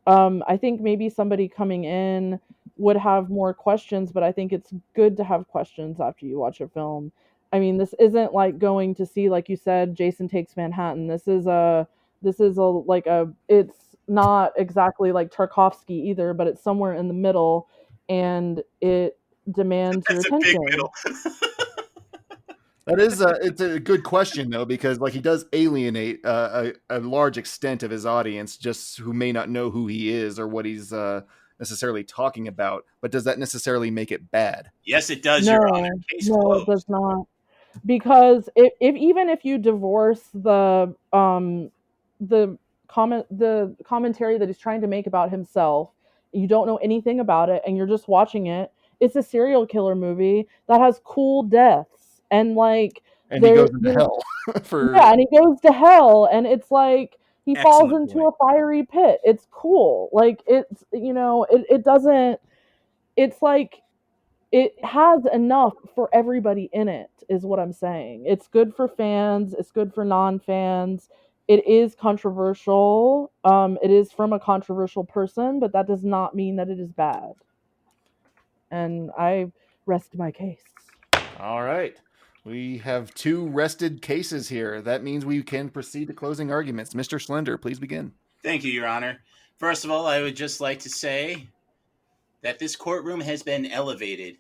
S5: I think maybe somebody coming in would have more questions, but I think it's good to have questions after you watch a film. I mean, this isn't like going to see, like you said, Jason Takes Manhattan. This is a like a it's not exactly like Tarkovsky either, but it's somewhere in the middle, and it demands your
S4: That's a big
S5: attention.
S4: middle.
S3: That is it's a good question though, because like he does alienate a large extent of his audience, just who may not know who he is or what he's necessarily talking about. But does that necessarily make it bad?
S4: Yes, it does, Your Honor.
S5: No,
S4: Case
S5: no, it does
S4: closed.
S5: not. Because if even if you divorce the the commentary that he's trying to make about himself, you don't know anything about it, and you're just watching it. It's a serial killer movie that has cool deaths, and like,
S3: And he
S5: there,
S3: goes into hell for
S5: yeah, and he goes to hell, and it's like he falls
S6: Excellent
S5: into
S6: point.
S5: a fiery pit. It's cool. Like, it's, it doesn't. It's like, it has enough for everybody in it, is what I'm saying. It's good for fans, it's good for non-fans. It is controversial. It is from a controversial person, but that does not mean that it is bad. And I rest my case.
S3: All right. We have two rested cases here. That means we can proceed to closing arguments. Mr. Schlender, please begin.
S4: Thank you, Your Honor. First of all, I would just like to say that this courtroom has been elevated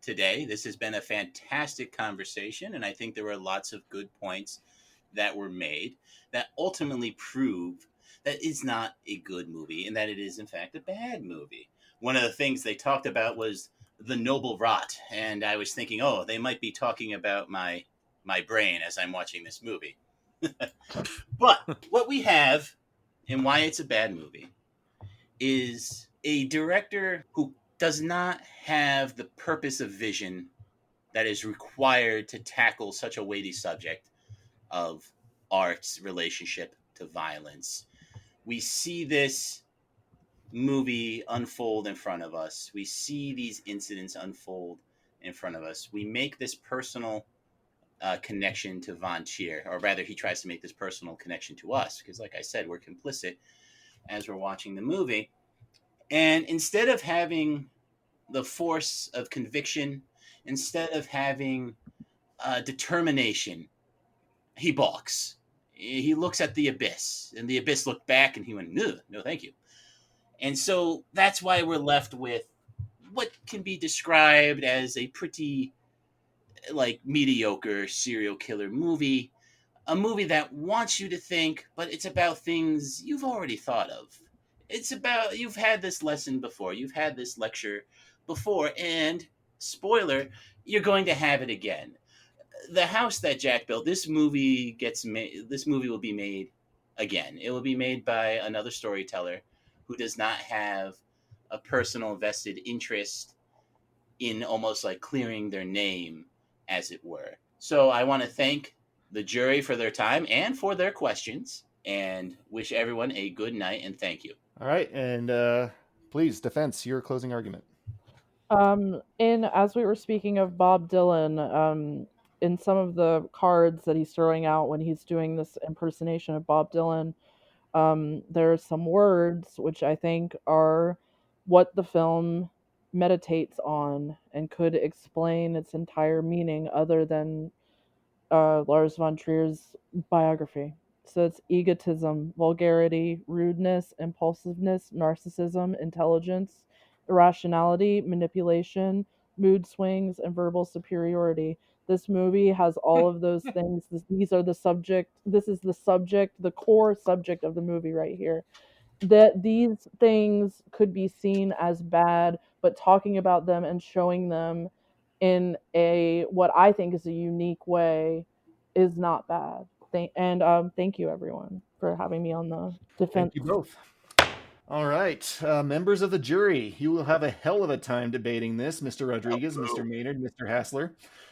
S4: today. This has been a fantastic conversation, and I think there were lots of good points that were made that ultimately prove that it's not a good movie and that it is, in fact, a bad movie. One of the things they talked about was the noble rot, and I was thinking, oh, they might be talking about my brain as I'm watching this movie. But what we have, and why it's a bad movie, is a director who does not have the purpose of vision that is required to tackle such a weighty subject of art's relationship to violence. We see this movie unfold in front of us. We see these incidents unfold in front of us. We make this personal connection to Von Trier, or rather, he tries to make this personal connection to us because, like I said, we're complicit as we're watching the movie. And instead of having the force of conviction, instead of having determination, he balks. He looks at the abyss, and the abyss looked back, and he went, no, thank you. And so that's why we're left with what can be described as a pretty, like, mediocre serial killer movie. A movie that wants you to think, but it's about things you've already thought of. It's about, you've had this lesson before, you've had this lecture before, and spoiler, you're going to have it again. The house that Jack built, this movie gets made. This movie will be made again. It will be made by another storyteller who does not have a personal vested interest in almost like clearing their name as it were. So I want to thank the jury for their time and for their questions, and wish everyone a good night and thank you.
S3: All right, and please, defense, your closing argument.
S5: As we were speaking of Bob Dylan, in some of the cards that he's throwing out when he's doing this impersonation of Bob Dylan, there are some words which I think are what the film meditates on and could explain its entire meaning other than Lars von Trier's biography. So it's egotism, vulgarity, rudeness, impulsiveness, narcissism, intelligence, irrationality, manipulation, mood swings, and verbal superiority. This movie has all of those things. These are the subject. This is the subject, the core subject of the movie right here. That these things could be seen as bad, but talking about them and showing them in a what I think is a unique way is not bad. Thank you everyone for having me on the defense.
S3: Thank you both. All right, members of the jury, you will have a hell of a time debating this, Mr. Rodriguez, Mr. Maynard, Mr. Haslar.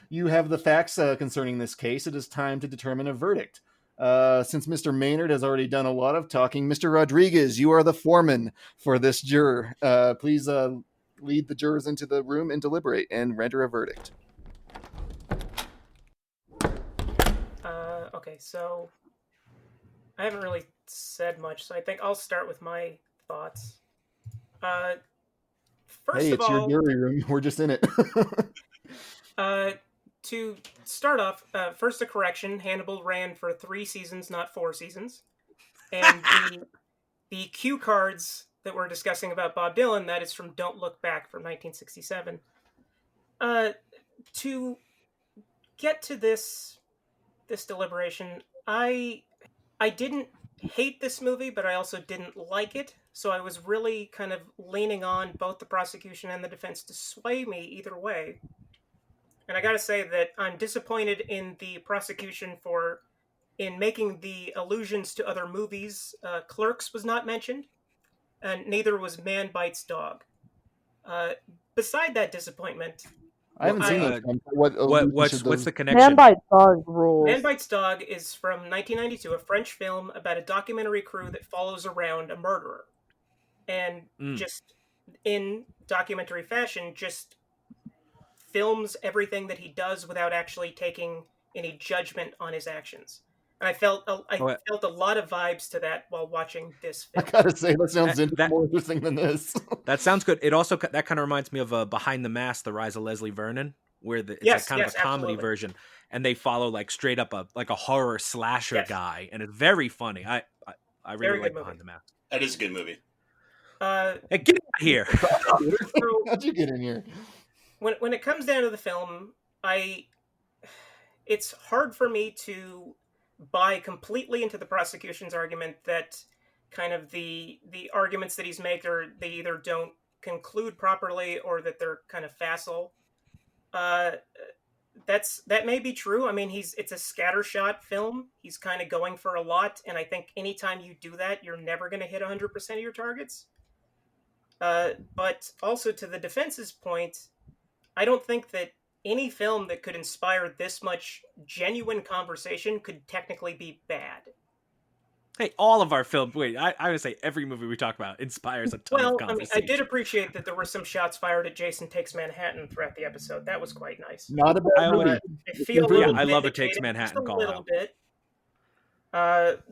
S3: You have the facts concerning this case. It is time to determine a verdict. Since Mr. Maynard has already done a lot of talking, Mr. Rodriguez, you are the foreman for this juror. Please lead the jurors into the room and deliberate and render a verdict.
S7: Okay, so I haven't really said much, so I think I'll start with my thoughts. First
S3: Hey,
S7: of
S3: it's
S7: all,
S3: your jury room. We're just in it.
S7: to start off, first a correction: Hannibal ran for 3 seasons, not 4 seasons, and the cue cards that we're discussing about Bob Dylan, that is from Don't Look Back from 1967. To get to this deliberation, I didn't hate this movie, but I also didn't like it. So I was really kind of leaning on both the prosecution and the defense to sway me either way. And I gotta say that I'm disappointed in the prosecution in making the allusions to other movies. Clerks was not mentioned, and neither was Man Bites Dog. Beside that disappointment,
S3: I haven't seen those.
S6: What's the connection?
S5: Man Bites Dog rules.
S7: Man Bites Dog is from 1992, a French film about a documentary crew that follows around a murderer. And just in documentary fashion, just films everything that he does without actually taking any judgment on his actions. And I felt a lot of vibes to that while watching this film.
S3: I gotta say, that sounds more interesting than this.
S6: That sounds good. It also that kind of reminds me of Behind the Mask: The Rise of Leslie Vernon, where it's kind of a comedy version, and they follow like straight up a horror slasher guy, and it's very funny. I really like Behind the Mask.
S4: That is a good movie.
S6: Hey, get out of here!
S3: How'd you get in here?
S7: When it comes down to the film, it's hard for me to buy completely into the prosecution's argument that kind of the arguments that he's made they either don't conclude properly or that they're kind of facile. That may be true. I mean, it's a scattershot film. He's kind of going for a lot, and I think anytime you do that, you're never going to hit 100% of your targets. But also to the defense's point, I don't think that any film that could inspire this much genuine conversation could technically be bad.
S6: Hey, all of our films. Wait, I would say every movie we talk about inspires a ton of conversation.
S7: I did appreciate that there were some shots fired at Jason Takes Manhattan throughout the episode. That was quite nice.
S3: Not a bad movie.
S6: I love a Takes Manhattan call out.
S7: Bit.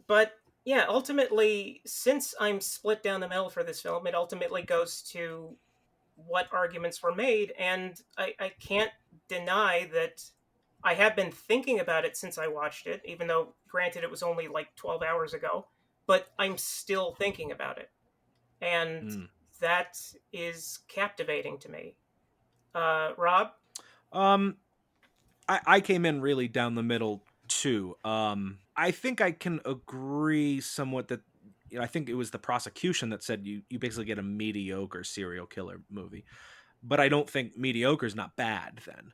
S7: But yeah, ultimately, since I'm split down the middle for this film, it ultimately goes to what arguments were made, and I can't deny that I have been thinking about it since I watched it, even though, granted, it was only like 12 hours ago, but I'm still thinking about it. And that is captivating to me. Rob?
S6: I came in really down the middle, too. I think I can agree somewhat that I think it was the prosecution that said you basically get a mediocre serial killer movie. But I don't think mediocre is not bad then.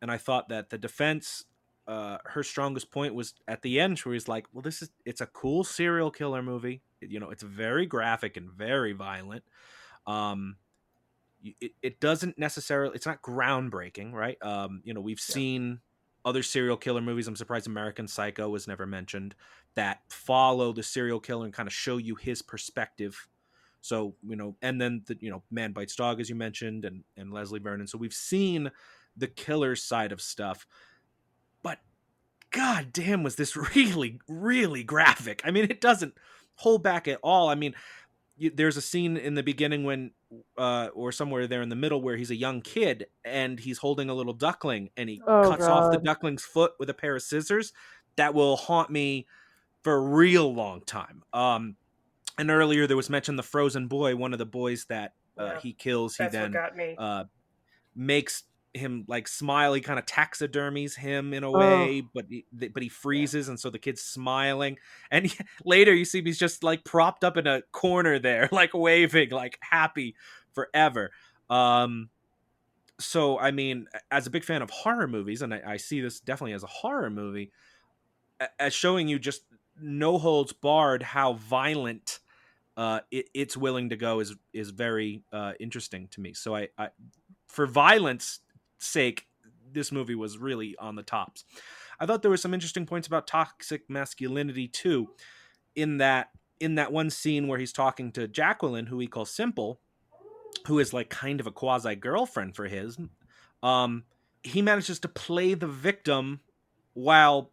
S6: And I thought that the defense, her strongest point was at the end where he's like, well, it's a cool serial killer movie. It's very graphic and very violent. it doesn't necessarily, it's not groundbreaking, right? We've seen other serial killer movies. I'm surprised American Psycho was never mentioned, that follow the serial killer and kind of show you his perspective. So, and then Man Bites Dog, as you mentioned, and Leslie Vernon. So we've seen the killer side of stuff, but god damn, was this really, really graphic. I mean, it doesn't hold back at all. I mean, there's a scene in the beginning when or somewhere there in the middle where he's a young kid and he's holding a little duckling and he cuts off the duckling's foot with a pair of scissors. That will haunt me for a real long time. And earlier there was mentioned the frozen boy, one of the boys that he kills. He then makes him like smile. He kind of taxidermies him in a way, but he freezes, and so the kid's smiling. And later you see he's just like propped up in a corner there, like waving, like happy forever. So I mean, as a big fan of horror movies, and I see this definitely as a horror movie, as showing you just no holds barred how violent it's willing to go is very interesting to me. So I for violence sake, this movie was really on the tops. I thought there were some interesting points about toxic masculinity too, in that one scene where he's talking to Jacqueline, who he calls Simple, who is like kind of a quasi girlfriend for his. He manages to play the victim while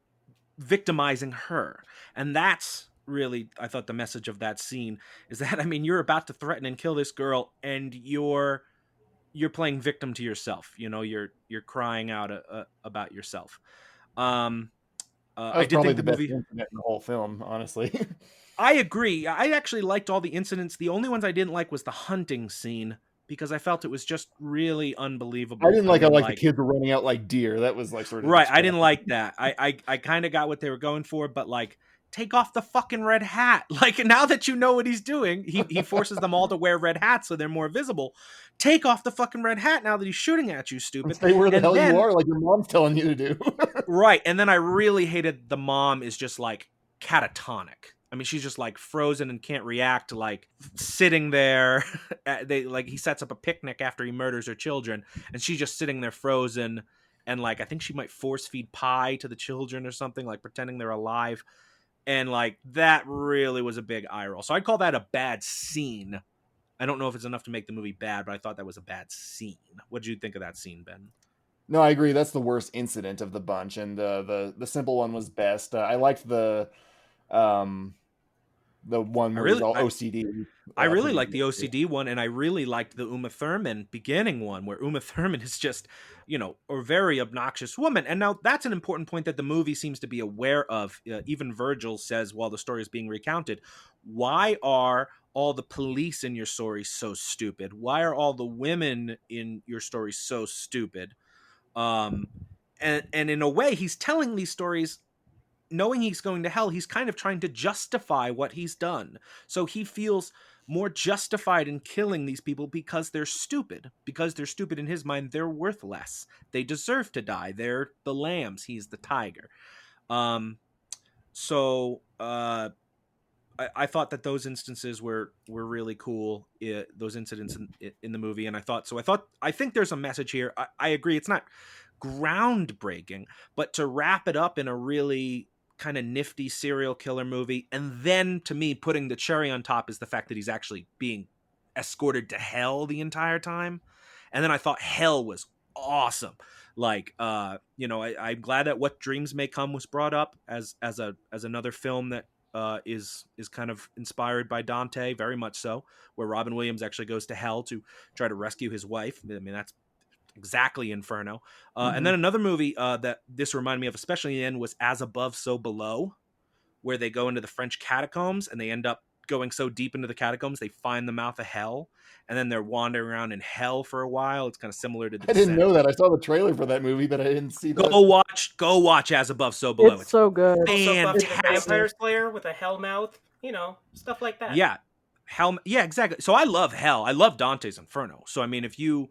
S6: victimizing her, and that's really, I thought, the message of that scene is that, I mean, you're about to threaten and kill this girl, and you're playing victim to yourself. You're crying out about yourself. I did think the
S3: best
S6: movie
S3: incident in the whole film, honestly.
S6: I agree. I actually liked all the incidents. The only ones I didn't like was the hunting scene, because I felt it was just really unbelievable.
S3: I didn't like how the kids were running out like deer. That was like sort of
S6: right. I didn't like that. I kind of got what they were going for, but like, take off the fucking red hat. Like, now that you know what he's doing, he forces them all to wear red hats so they're more visible. Take off the fucking red hat now that he's shooting at you, stupid.
S3: Stay where the hell you are, like your mom's telling you to do.
S6: Right. And then I really hated the mom is just like catatonic. I mean, she's just like frozen and can't react, like sitting there. He sets up a picnic after he murders her children, and she's just sitting there frozen. And like, I think she might force feed pie to the children or something, like pretending they're alive. And like, that really was a big eye roll. So I'd call that a bad scene. I don't know if it's enough to make the movie bad, but I thought that was a bad scene. What did you think of that scene, Ben?
S3: No, I agree. That's the worst incident of the bunch, and the Simple one was best. I liked the one where it's all OCD.
S6: I really liked the OCD one, and I really liked the Uma Thurman beginning one, where Uma Thurman is just, a very obnoxious woman. And now that's an important point that the movie seems to be aware of. Even Virgil says, while the story is being recounted, why are all the police in your story so stupid? Why are all the women in your story so stupid? And in a way, he's telling these stories knowing he's going to hell. He's kind of trying to justify what he's done. So he feels more justified in killing these people because they're stupid. Because they're stupid in his mind, they're worth less. They deserve to die. They're the lambs. He's the tiger. I thought that those instances were really cool. Those incidents in the movie, and I think there's a message here. I agree. It's not groundbreaking, but to wrap it up in a really kind of nifty serial killer movie, and then to me putting the cherry on top is the fact that he's actually being escorted to hell the entire time. And then I thought hell was awesome. Like, I'm glad that What Dreams May Come was brought up as another film that is kind of inspired by Dante, very much so, where Robin Williams actually goes to hell to try to rescue his wife. I mean, that's exactly Inferno. And then another movie that this reminded me of, especially in the end, was As Above, So Below, where they go into the French catacombs and they end up going so deep into the catacombs they find the mouth of hell, and then they're wandering around in hell for a while. It's kind of similar to The
S3: Descent. I didn't know that. I saw the trailer for that movie, but I didn't see that.
S6: Go watch As Above, So Below.
S5: It's so good.
S7: Also Buffy the Vampire Slayer with a hell mouth, stuff like that.
S6: Yeah, hell. Yeah, exactly. So I love hell. I love Dante's Inferno. So I mean, if you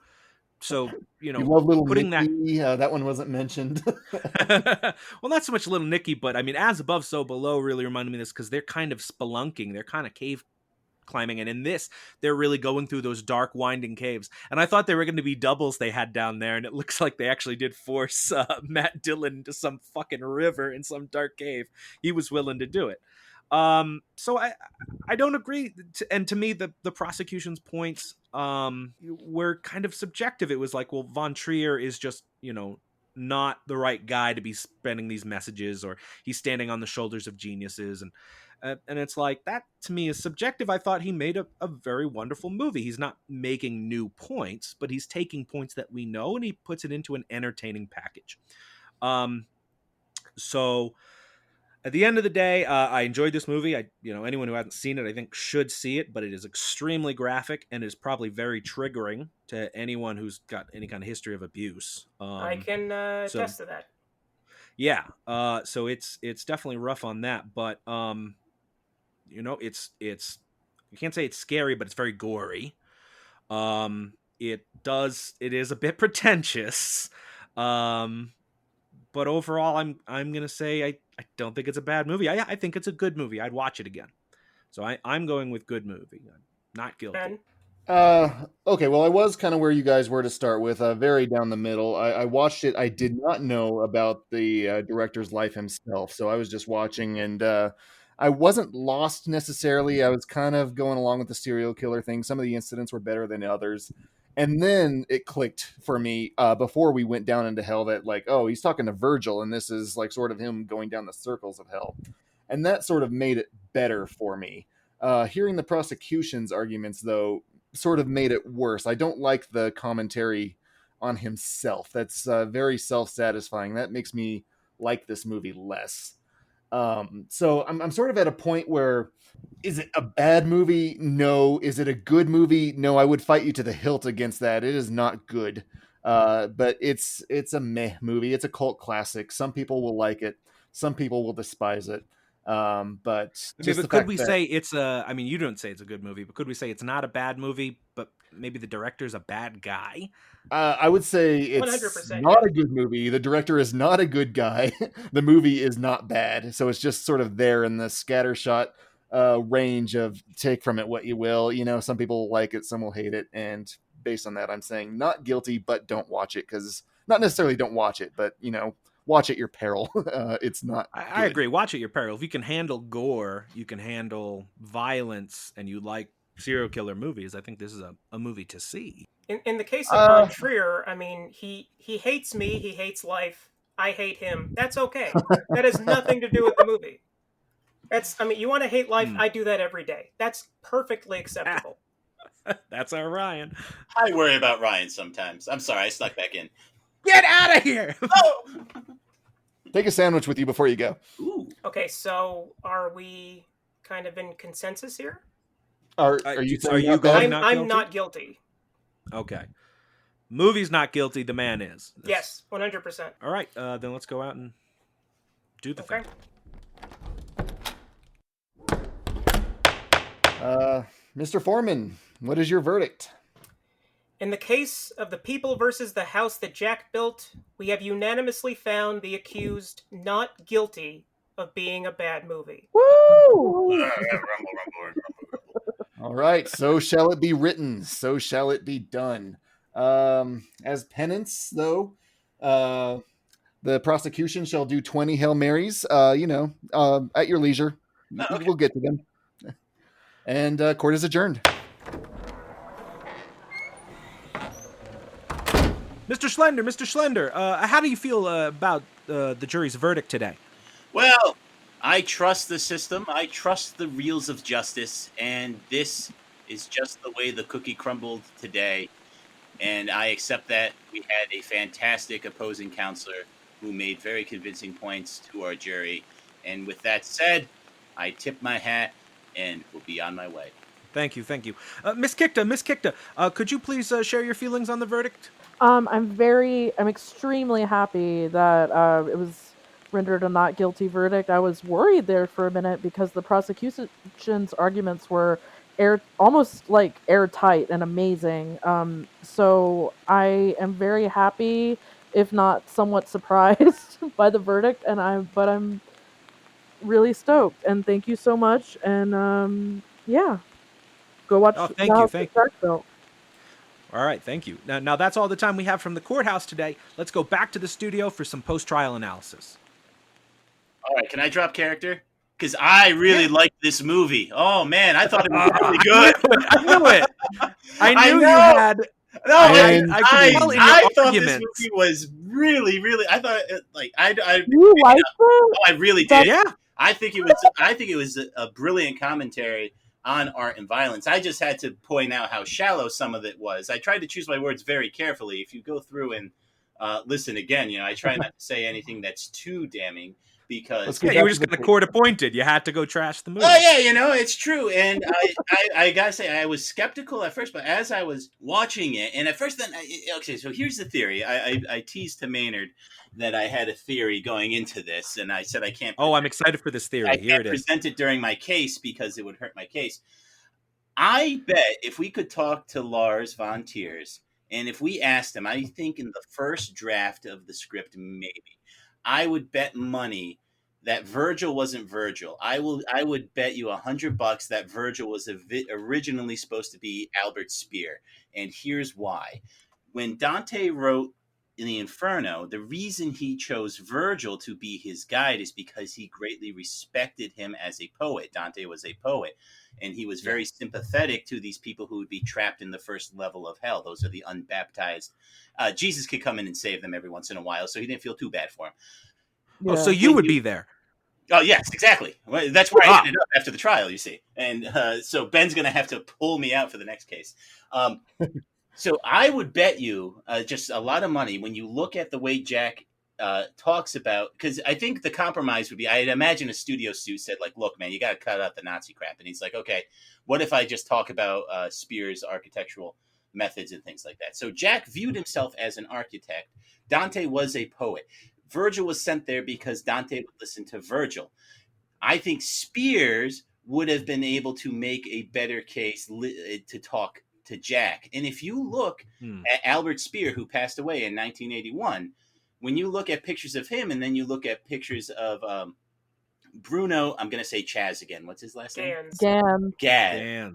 S6: you
S3: love Little
S6: putting
S3: Nicky, that one wasn't mentioned.
S6: Well, not so much Little Nicky, but I mean, As Above, So Below really reminded me of this because they're kind of spelunking. They're kind of cave climbing. And in this, they're really going through those dark, winding caves. And I thought they were going to be doubles they had down there, and it looks like they actually did force Matt Dillon into some fucking river in some dark cave. He was willing to do it. So I don't agree. And to me, the prosecution's points were kind of subjective. It was like, well, Von Trier is just, not the right guy to be spreading these messages, or he's standing on the shoulders of geniuses. And it's like, that to me is subjective. I thought he made a very wonderful movie. He's not making new points, but he's taking points that we know and he puts it into an entertaining package. So at the end of the day, I enjoyed this movie. Anyone who hasn't seen it, I think should see it, but it is extremely graphic and is probably very triggering to anyone who's got any kind of history of abuse.
S7: I can attest to that.
S6: Yeah. So it's definitely rough on that, but it's you can't say it's scary, but it's very gory. It is a bit pretentious. But overall, I'm gonna say I don't think it's a bad movie. I think it's a good movie. I'd watch it again. So I'm going with good movie. I'm not guilty.
S7: Ben?
S3: Okay, well, I was kind of where you guys were to start with, very down the middle. I watched it. I did not know about the director's life himself, so I was just watching, and I wasn't lost necessarily. I was kind of going along with the serial killer thing. Some of the incidents were better than others. And then it clicked for me before we went down into hell that, like, oh, he's talking to Virgil, and this is like sort of him going down the circles of hell. And that sort of made it better for me. Hearing the prosecution's arguments, though, sort of made it worse. I don't like the commentary on himself. That's very self-satisfying. That makes me like this movie less. So I'm sort of at a point where, is it a bad movie? No. Is it a good movie? No. I would fight you to the hilt against that. It is not good. But it's a meh movie. It's a cult classic. Some people will like it. Some people will despise it. But
S6: could we say it's you don't say it's a good movie, but could we say it's not a bad movie, but maybe the director's a bad guy?
S3: I would say it's
S7: 100%,
S3: not a good movie. The director is not a good guy. The movie is not bad. So it's just sort of there in the scattershot range of take from it what you will. Some people will like it, some will hate it. And based on that, I'm saying not guilty, but don't watch it, because not necessarily don't watch it, but, watch at your peril. It's not.
S6: I agree. Watch at your peril. If you can handle gore, you can handle violence, and you like serial killer movies, I think this is a movie to see.
S7: In the case of Von Trier, he hates me, he hates life, I hate him. That's okay. That has nothing to do with the movie. You want to hate life, I do that every day. That's perfectly acceptable.
S6: That's our Ryan.
S4: I worry about Ryan sometimes. I'm sorry, I snuck back in.
S6: Get out of here!
S4: Oh!
S3: Take a sandwich with you before you go.
S4: Ooh.
S7: Okay, so are we kind of in consensus here?
S3: Are you
S6: going?
S7: I'm not guilty.
S6: Okay. Movie's not guilty. The man is.
S7: Yes, 100%.
S6: All right. Then let's go out and do the thing.
S3: Mr. Foreman, what is your verdict?
S7: In the case of The People versus the House that Jack Built, we have unanimously found the accused not guilty of being a bad movie.
S5: Woo!
S3: All right, so shall it be written, so shall it be done. As penance, though, the prosecution shall do 20 Hail Marys, at your leisure.
S4: Okay.
S3: We'll get to them. And court is adjourned.
S6: Mr. Schlender, how do you feel about the jury's verdict today?
S4: Well, I trust the system. I trust the reels of justice, and this is just the way the cookie crumbled today. And I accept that. We had a fantastic opposing counselor who made very convincing points to our jury. And with that said, I tip my hat and will be on my way.
S6: Thank you. Miss Kikta, could you please share your feelings on the verdict?
S5: I'm extremely happy that it was rendered a not guilty verdict. I was worried there for a minute because the prosecution's arguments were almost like airtight and amazing. So I am very happy, if not somewhat surprised by the verdict, but I'm really stoked. And thank you so much. And yeah. Go watch
S6: Oh,
S5: The
S6: thank you,
S5: House
S6: thank
S5: that
S6: you.
S5: Jack Built.
S6: All right, thank you. Now that's all the time we have from the courthouse today. Let's go back to the studio for some post-trial analysis.
S4: All right, can I drop character? Because I really liked this movie. Oh man, I thought it was really
S6: I
S4: good.
S6: knew it. I knew you
S4: know.
S6: had.
S4: No,
S6: I could tell in your
S4: I thought this
S6: arguments.
S4: movie was really, really. I thought
S5: You liked it?
S4: I really did.
S6: Yeah.
S4: I think it was a brilliant commentary on art and violence. I just had to point out how shallow some of it was. I tried to choose my words very carefully. If you go through and listen again, I try not to say anything that's too damning because
S6: Yeah, you were just kind of court appointed. You had to go trash the movie.
S4: oh yeah, it's true. And I gotta say, I was skeptical at first, but as I was watching it, and at first, okay. So here's the theory. I teased to Maynard that I had a theory going into this, and I said I can't.
S6: Oh, I'm excited for this theory. Here it is.
S4: Present it during my case because it would hurt my case. I bet if we could talk to Lars von Trier, and if we asked him, I think in the first draft of the script, maybe I would bet money that Virgil wasn't Virgil. I would bet you $100 that Virgil was originally supposed to be Albert Speer, and here's why. When Dante wrote in the Inferno, the reason he chose Virgil to be his guide is because he greatly respected him as a poet. Dante was a poet, and he was very sympathetic to these people who would be trapped in the first level of hell. Those are the unbaptized. Jesus could come in and save them every once in a while, so he didn't feel too bad for him.
S5: Yeah.
S6: Oh, so you would be there.
S4: Oh, yes, exactly. Well, that's where I ended up after the trial, you see. And so Ben's going to have to pull me out for the next case. So I would bet you just a lot of money when you look at the way Jack talks about, because I think the compromise would be, I'd imagine a studio suit said, like, look, man, you got to cut out the Nazi crap. And he's like, okay, what if I just talk about Speer's architectural methods and things like that? So Jack viewed himself as an architect. Dante was a poet. Virgil was sent there because Dante would listen to Virgil. I think Spears would have been able to make a better case to talk to Jack. And if you look at Albert Speer, who passed away in 1981, when you look at pictures of him and then you look at pictures of Bruno, I'm going to say Chaz again. What's his last name? Gad.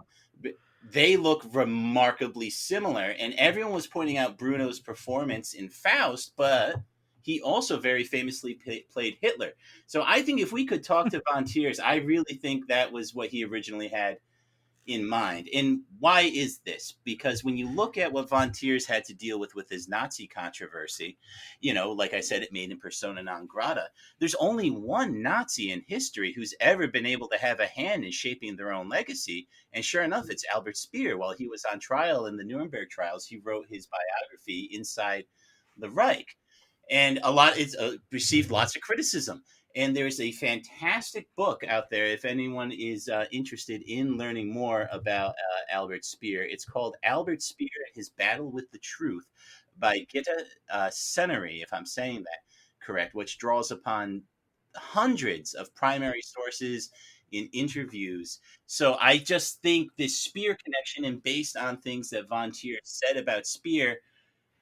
S4: They look remarkably similar. And everyone was pointing out Bruno's performance in Faust, but he also very famously played Hitler. So I think if we could talk to von Trier, I really think that was what he originally had in mind. And why is this? Because when you look at what von Trier had to deal with his Nazi controversy, like I said, it made him persona non grata. There's only one Nazi in history who's ever been able to have a hand in shaping their own legacy. And sure enough, it's Albert Speer. While he was on trial in the Nuremberg trials, he wrote his biography, Inside the Reich. And it's received lots of criticism. And there's a fantastic book out there if anyone is interested in learning more about Albert Speer. It's called Albert Speer and His Battle with the Truth by Gitta Senery, if I'm saying that correct, which draws upon hundreds of primary sources in interviews. So I just think this Speer connection, and based on things that von Trier said about Speer,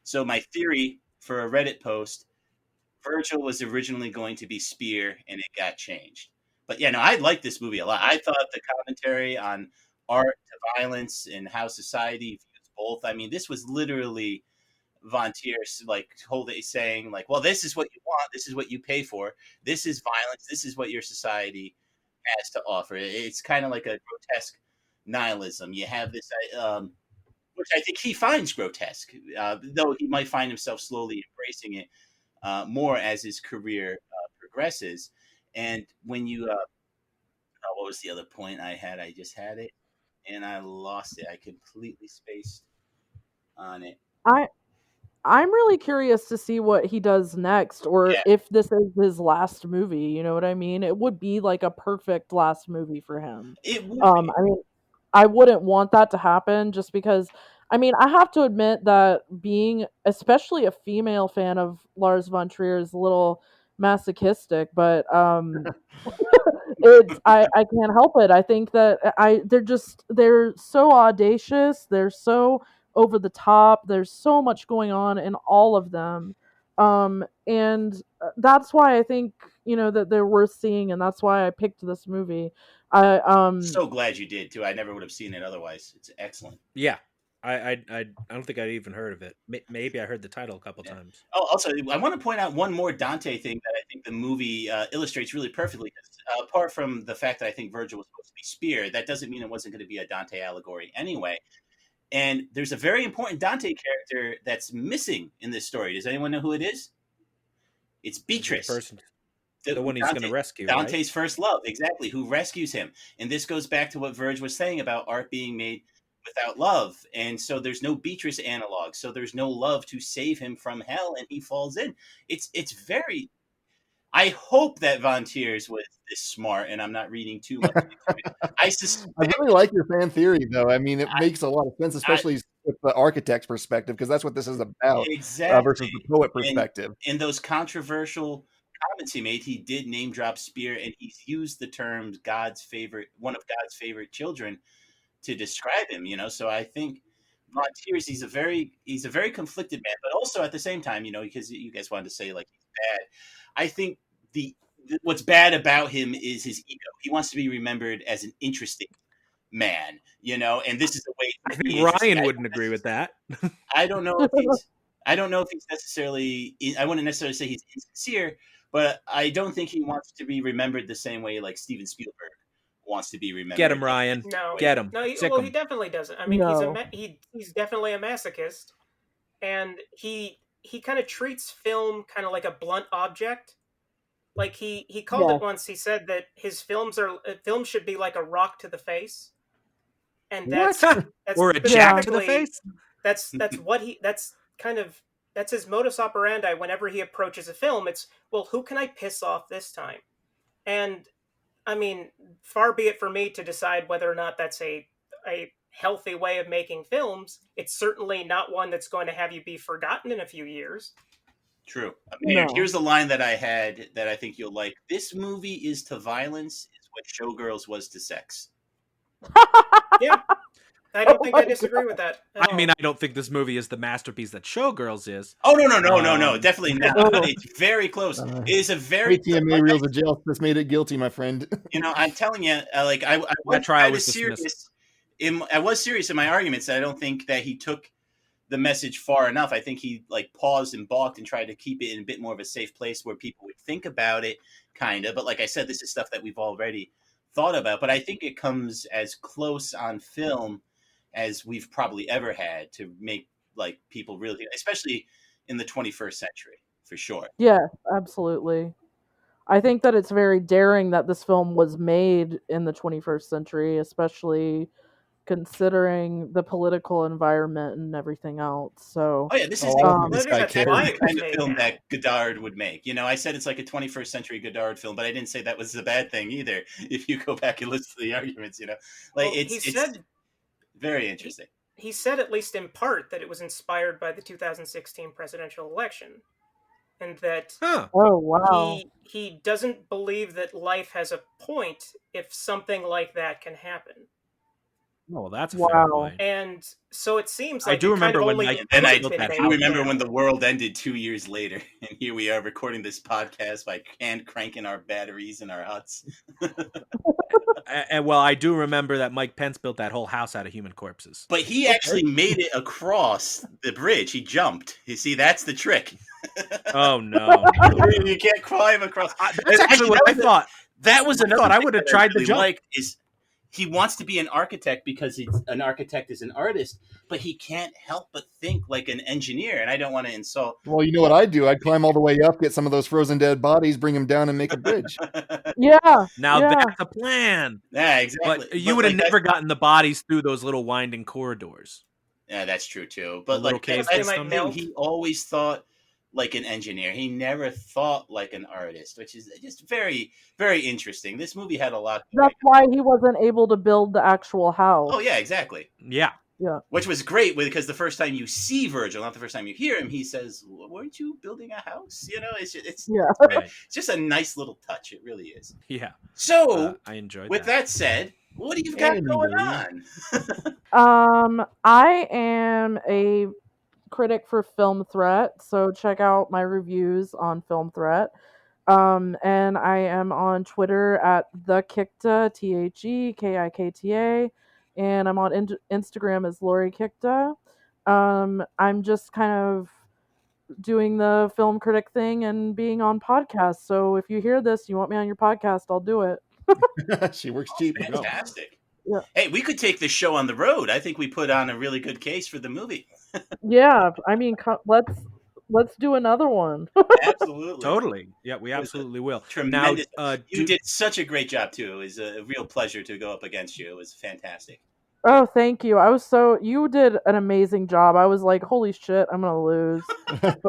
S4: so my theory for a Reddit post, Virgil was originally going to be Speer, and it got changed. But yeah, no, I liked this movie a lot. I thought the commentary on art to violence and how society views both. I mean, this was literally von Trier saying, like, well, this is what you want, this is what you pay for, this is violence, this is what your society has to offer. It's kind of like a grotesque nihilism. You have this which I think he finds grotesque, though he might find himself slowly embracing it more as his career progresses. And when you, what was the other point I had? I just had it and I lost it. I completely spaced on it.
S5: I'm really curious to see what he does next, or if this is his last movie. You know what I mean? It would be like a perfect last movie for him.
S4: It would.
S5: I mean, I wouldn't want that to happen just because, I mean, I have to admit that being especially a female fan of Lars von Trier is a little masochistic, but I can't help it. I think that they're so audacious, they're so over the top, there's so much going on in all of them. And that's why I think, that they're worth seeing, and that's why I picked this movie.
S4: So glad you did too. I never would have seen it otherwise. It's excellent.
S6: Yeah, I don't think I'd even heard of it. Maybe I heard the title a couple times.
S4: Oh, also, I want to point out one more Dante thing that I think the movie illustrates really perfectly. Apart from the fact that I think Virgil was supposed to be speared, that doesn't mean it wasn't going to be a Dante allegory anyway. And there's a very important Dante character that's missing in this story. Does anyone know who it is? It's Beatrice.
S6: The one he's going to rescue,
S4: Dante's
S6: right?
S4: first love, exactly, who rescues him. And this goes back to what Verge was saying about art being made without love. And so there's no Beatrice analog. So there's no love to save him from hell, and he falls in. It's very... I hope that Von Tiers was this smart, and I'm not reading too much into it.
S3: I really like your fan theory, though. I mean, it makes a lot of sense, especially with the architect's perspective, because that's what this is about,
S4: exactly.
S3: Versus the poet perspective.
S4: In those controversial comments he made, he did name drop Spear, and he's used the terms one of God's favorite children to describe him. So I think Von Tiers, he's a very conflicted man, but also at the same time, because you guys wanted to say like he's bad. I think what's bad about him is his ego. He wants to be remembered as an interesting man, and this is the way.
S6: I think Ryan wouldn't agree with that.
S4: I don't know if he's necessarily. I wouldn't necessarily say he's insincere, but I don't think he wants to be remembered the same way like Steven Spielberg wants to be remembered.
S6: Get him, Ryan.
S7: No,
S6: get him.
S7: No, he definitely doesn't. I mean, he's definitely a masochist, and he kind of treats film kind of like a blunt object. Like he called it once. He said that his films should be like a rock to the face, and that's
S6: or a jack to the face.
S7: That's his modus operandi. Whenever he approaches a film, it's, well, who can I piss off this time? And I mean, far be it for me to decide whether or not that's a healthy way of making films. It's certainly not one that's going to have you be forgotten in a few years.
S4: True. Here's the line that I had that I think you'll like. This movie is to violence is what Showgirls was to sex.
S7: Yeah. I don't think I disagree with that.
S6: I mean, I don't think this movie is the masterpiece that Showgirls is.
S4: Oh, no. Definitely not. It's very close. It is a very...
S3: ATMA reels of justice made it guilty, my friend.
S4: I'm telling you, I was serious. I was serious in my arguments that I don't think that he took the message far enough. I think he paused and balked and tried to keep it in a bit more of a safe place where people would think about it, kind of. But like I said, this is stuff that we've already thought about. But I think it comes as close on film as we've probably ever had to make people really, especially in the 21st century, for sure.
S5: Yeah, absolutely. I think that it's very daring that this film was made in the 21st century, especially considering the political environment and everything else. So,
S4: this is the kind of film that Godard would make. I said it's like a 21st century Godard film, but I didn't say that was a bad thing either. If you go back and listen to the arguments, it's very interesting.
S7: He said, at least in part, that it was inspired by the 2016 presidential election. And that he doesn't believe that life has a point if something like that can happen.
S6: Oh, that's a fair point.
S7: And so it seems like
S6: I do remember when
S4: when the world ended 2 years later, and here we are recording this podcast by hand cranking our batteries in our huts.
S6: And well, I do remember that Mike Pence built that whole house out of human corpses.
S4: But he actually made it across the bridge. He jumped. You see, that's the trick.
S6: Oh no!
S4: You can't climb across.
S6: That's actually what I thought.
S4: That was another.
S6: I would have tried to jump.
S4: He wants to be an architect because an architect is an artist, but he can't help but think like an engineer. And I don't want to insult.
S3: Well, you know what I'd do? I'd climb all the way up, get some of those frozen dead bodies, bring them down, and make a bridge.
S6: That's a plan.
S4: Yeah, exactly.
S6: But you would have never gotten the bodies through those little winding corridors.
S4: Yeah, that's true too. But he always thought like an engineer. He never thought like an artist, which is just very, very interesting. This movie had a lot.
S5: That's why he wasn't able to build the actual house.
S4: Oh yeah, exactly.
S6: Yeah.
S4: Which was great because the first time you see Virgil, not the first time you hear him, he says, "Weren't you building a house?" It's just a nice little touch. It really is.
S6: Yeah.
S4: So
S6: I enjoyed.
S4: With that said, what do you got going on?
S5: I am a critic for Film Threat, so check out my reviews on Film Threat. And I am on Twitter at the Kikta, TheKikta, and I'm on Instagram as Lorry Kikta. I'm just kind of doing the film critic thing and being on podcasts. So if you hear this, you want me on your podcast, I'll do it.
S3: She works cheap.
S4: Fantastic.
S5: Yeah.
S4: Hey, we could take this show on the road. I think we put on a really good case for the movie.
S5: Yeah, I mean, let's do another one.
S4: Absolutely.
S6: Totally. Yeah, we absolutely will.
S4: Tremendous.
S6: Now,
S4: you did such a great job, too. It was a real pleasure to go up against you. It was fantastic.
S5: Oh, thank you. You did an amazing job. I was like, holy shit, I'm gonna lose. But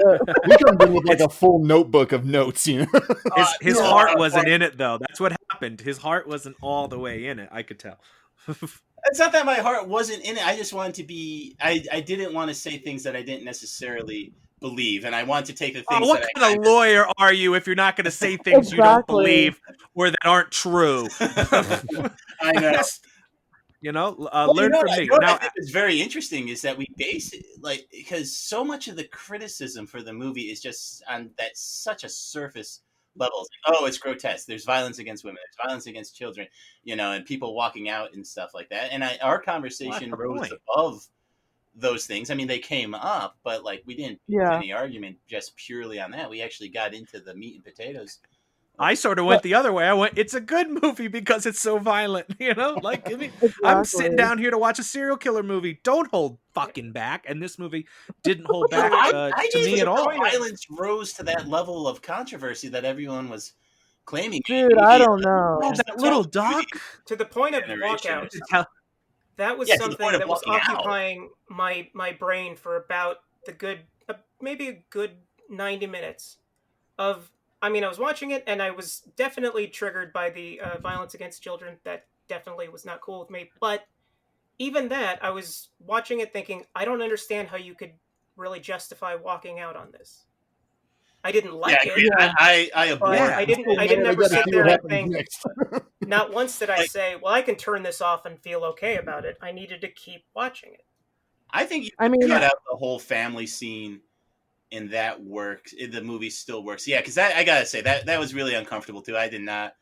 S3: We could in with like a full notebook of notes, you know.
S6: His heart wasn't in it, though. That's what happened. His heart wasn't all the way in it. I could tell.
S4: It's not that my heart wasn't in it. I just wanted to be. I didn't want to say things that I didn't necessarily believe, and I wanted to take the things.
S6: What kind of lawyer are you if you're not going to say things you don't believe or that aren't true?
S4: I know.
S6: You know,
S4: Well,
S6: learn from me.
S4: What
S6: Now,
S4: I think is very interesting is that we base it because so much of the criticism for the movie is just on that such a surface level. It's like, oh, it's grotesque. There's violence against women. There's violence against children. You know, and people walking out and stuff like that. And our conversation rose above those things. I mean, they came up, but like we didn't have any argument just purely on that. We actually got into the meat and potatoes.
S6: I sort of went the other way. I went, it's a good movie because it's so violent, you know? Like, I mean, I'm sitting down here to watch a serial killer movie. Don't hold fucking back. And this movie didn't hold back to me at all.
S4: Violence rose to that level of controversy that everyone was claiming.
S5: Dude, I don't know.
S6: Oh, that little duck.
S7: To the point of walkout. That was something that was occupying my brain for about maybe a good 90 minutes of. I mean, I was watching it, and I was definitely triggered by the violence against children. That definitely was not cool with me. But even that, I was watching it thinking, I don't understand how you could really justify walking out on this. I didn't like it.
S4: I abhor it.
S7: I didn't ever sit there and think, not once did I say, well, I can turn this off and feel okay about it. I needed to keep watching it.
S4: I think you cut out the whole family scene. And that works. The movie still works. Yeah, because I gotta say that was really uncomfortable too. I did not.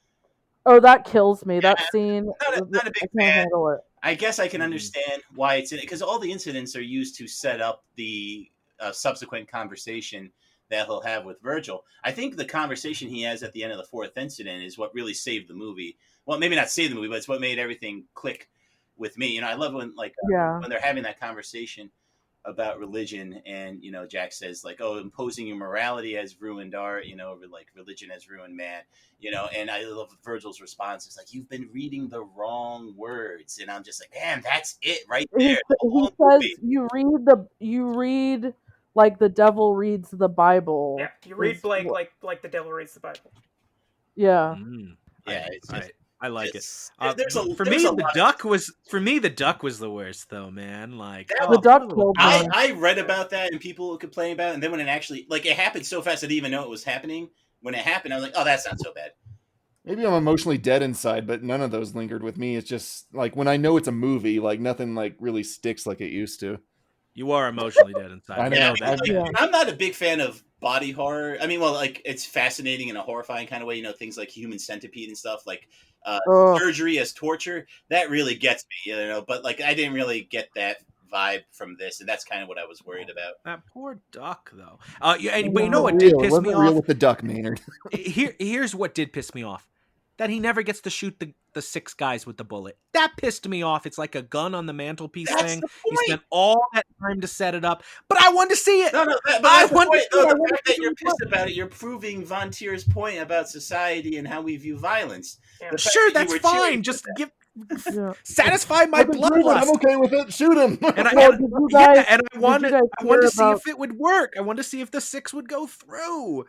S5: Oh, that kills me. That scene.
S4: Not a big fan. Handle it. I guess I can understand why it's in it because all the incidents are used to set up the subsequent conversation that he'll have with Virgil. I think the conversation he has at the end of the fourth incident is what really saved the movie. Well, maybe not saved the movie, but it's what made everything click with me. You know, I love when when they're having that conversation about religion, and you know, Jack says like, "Oh, imposing your morality has ruined art. You know, like religion has ruined man. You know." And I love Virgil's response. It's like, "You've been reading the wrong words," and I'm just like, "Damn, that's it right there."
S5: He says, "You read like the devil reads the Bible."
S7: Yeah, you read Blake like the devil reads the Bible.
S5: Yeah,
S4: yeah, it's just,
S6: I like it.
S4: For
S6: me, the duck was the worst, though, man. Like
S5: the duck killed me.
S4: I read about that and people complain about it, and then when it actually it happened so fast I didn't even know it was happening. When it happened, I was like, "Oh, that's not so bad."
S3: Maybe I'm emotionally dead inside, but none of those lingered with me. It's just like when I know it's a movie, like nothing like really sticks like it used to.
S6: You are emotionally dead inside.
S3: I know.
S4: I'm not a big fan of body horror. I mean, well, like it's fascinating in a horrifying kind of way. You know, things like Human Centipede and stuff like. Surgery as torture, that really gets me, you know, but like I didn't really get that vibe from this, and that's kind of what I was worried about.
S6: That poor duck, though. But you know what did piss me off?
S3: Real with the duck, Maynard.
S6: Here's what did piss me off: that he never gets to shoot the six guys with the bullet. That pissed me off. It's like a gun on the mantelpiece thing. He spent all that time to set it up, but I wanted to see it.
S4: No, but the fact that you're pissed about it, you're proving Von Tier's point about society and how we view violence.
S7: Yeah.
S6: Sure, that's fine. Just satisfy my bloodlust.
S3: I'm okay with it. Shoot him.
S6: And I wanted to see if it would work. I wanted to see if the six would go through.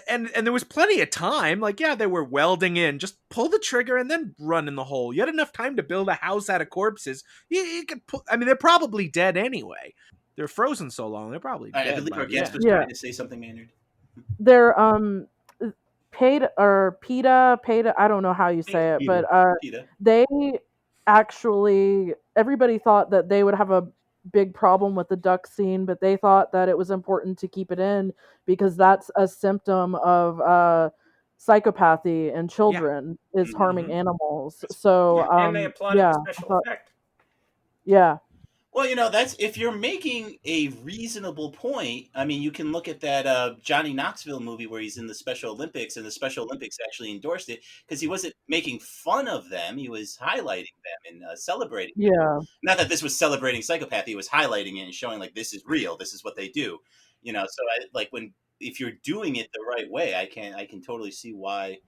S6: And there was plenty of time. Like, yeah, they were welding in. Just pull the trigger and then run in the hole. You had enough time to build a house out of corpses. You could pull. I mean, they're probably dead anyway. They're frozen so long. They're probably dead.
S4: I believe our guest was trying to say something, Maynard.
S5: They're PETA. I don't know how you say it, but they actually. Everybody thought that they would have a big problem with the duck scene, but they thought that it was important to keep it in because that's a symptom of psychopathy in children is harming animals. So
S7: and they applauded the special effect.
S5: Yeah.
S4: Well, that's if you're making a reasonable point. I mean, you can look at that Johnny Knoxville movie where he's in the Special Olympics, and the Special Olympics actually endorsed it because he wasn't making fun of them; he was highlighting them and celebrating.
S5: Yeah.
S4: Them. Not that this was celebrating psychopathy; he was highlighting it and showing like this is real. This is what they do. So if you're doing it the right way, I can totally see why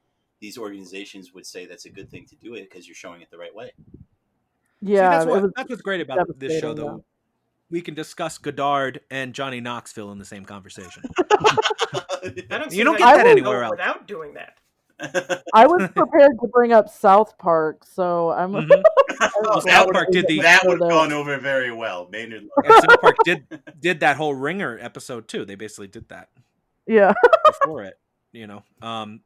S4: these organizations would say that's a good thing to do it because you're showing it the right way.
S5: Yeah,
S6: See, that's what's great about this show, though. Yeah. We can discuss Godard and Johnny Knoxville in the same conversation. You don't get that anywhere else
S7: without doing that.
S5: I was prepared to bring up South Park, so I'm.
S6: South Park did
S4: that would have gone over very well. Maynard.
S6: South Park did that whole Ringer episode too. They basically did that.
S5: Yeah.
S6: Before it.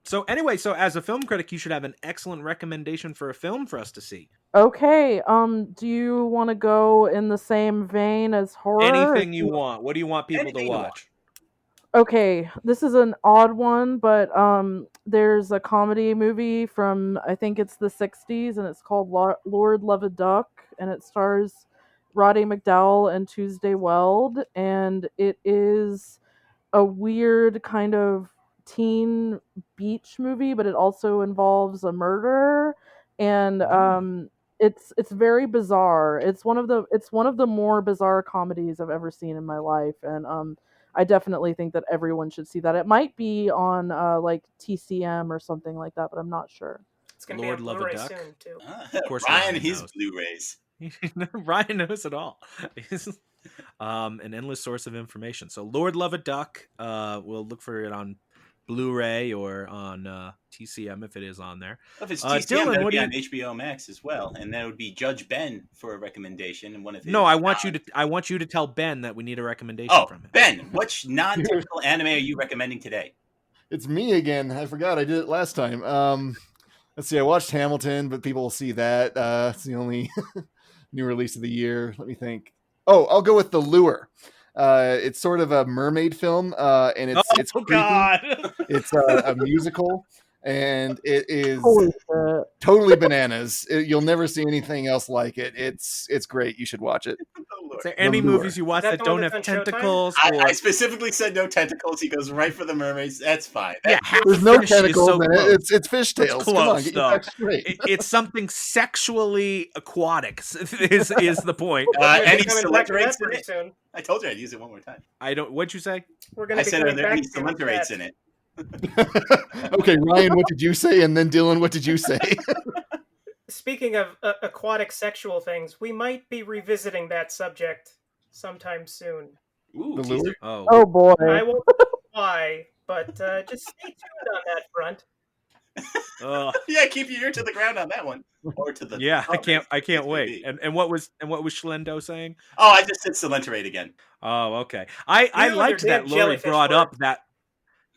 S6: So anyway, so as a film critic, you should have an excellent recommendation for a film for us to see.
S5: Okay. Do you want to go in the same vein as horror?
S6: Anything you want. What do you want people to watch?
S5: Okay, this is an odd one, but there's a comedy movie from, I think it's the 60s, and it's called Lord Love a Duck, and it stars Roddy McDowall and Tuesday Weld, and it is a weird kind of teen beach movie, but it also involves a murder, and it's very bizarre. It's one of the more bizarre comedies I've ever seen in my life, and I definitely think that everyone should see that. It might be on like TCM or something like that, but I'm not sure.
S7: It's going to be on Blu-ray soon, too.
S4: Of course, Ryan his Blu-rays.
S6: Ryan knows it all. An endless source of information. So Lord Love a Duck, we'll look for it on Blu-ray or on TCM if it is on there.
S4: If it's TCM, that would be on HBO Max as well, and that would be Judge Ben for a recommendation. And one of his
S6: I want you to tell Ben that we need a recommendation from him.
S4: Ben, which non-typical anime are you recommending today?
S3: It's me again. I forgot I did it last time. Let's see. I watched Hamilton, but people will see that. It's the only new release of the year. Let me think. Oh, I'll go with The Lure. It's sort of a mermaid film, and it's creepy.
S6: God.
S3: It's a musical, and it is totally bananas. You'll never see anything else like it. It's great. You should watch it.
S6: Is there any movies you watch that don't have tentacles?
S4: I specifically said no tentacles. He goes right for the mermaids. That's fine.
S3: There's no tentacles in it. It's fishtails.
S6: Come on, get your facts straight. It's something sexually aquatic. Is the point?
S4: And he soliterates in it. Soon. I told you I'd use it one more time.
S6: What'd you say?
S4: I said there he soliterates in it.
S3: Okay, Ryan, what did you say? And then Dylan, what did you say?
S7: Speaking of aquatic sexual things, we might be revisiting that subject sometime soon.
S4: Ooh,
S5: oh boy!
S7: I won't know why, but just stay tuned on that front.
S4: Yeah, keep your ear to the ground on that one, or to the.
S6: Yeah, I can't wait. And what was Schlender saying?
S4: Oh, I just said solenterate again.
S6: Oh, okay. I liked that Lorry brought up that.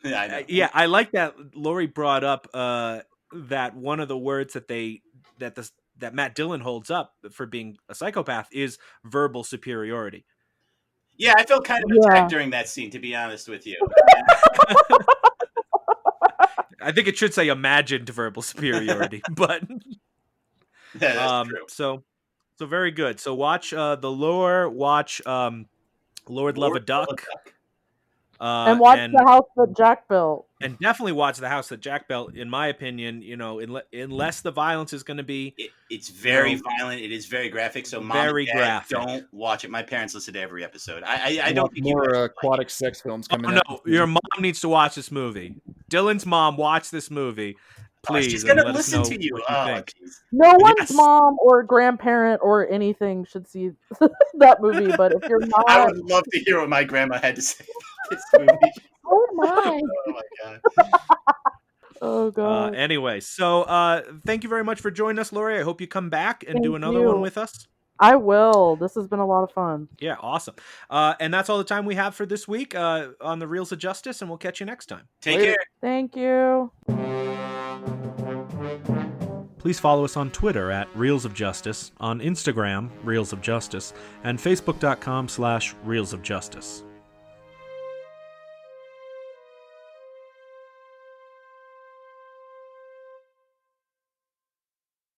S4: Yeah, I know.
S6: I like that Lorry brought up that one of the words that Matt Dillon holds up for being a psychopath is verbal superiority.
S4: Yeah, I felt kind of attacked during that scene, to be honest with you.
S6: I think it should say imagined verbal superiority, but
S4: that's true.
S6: So very good. So watch The Lure, watch Lord Love a Duck.
S5: And watch The House That Jack Built.
S6: And definitely watch The House That Jack Built. In my opinion, unless the violence is going to be...
S4: It's very violent. It is very graphic. So mom and dad, graphic. Don't watch it. My parents listen to every episode. I don't think
S3: more aquatic sex films coming out.
S6: No, your mom needs to watch this movie. Dylan's mom, watch this movie. Please.
S4: She's going to listen to you.
S5: No one's mom or grandparent or anything should see that movie, but if you're not...
S4: I would love to hear what my grandma had to say about this movie.
S5: Oh my
S4: God.
S5: Oh god.
S6: Anyway, so thank you very much for joining us, Lori. I hope you come back and do another one with us.
S5: I will. This has been a lot of fun.
S6: Yeah, awesome. And that's all the time we have for this week on the Reels of Justice, and we'll catch you next time.
S4: Take care.
S5: Thank you.
S6: Please follow us on Twitter at Reels of Justice, on Instagram, Reels of Justice, and Facebook.com/Reels of Justice.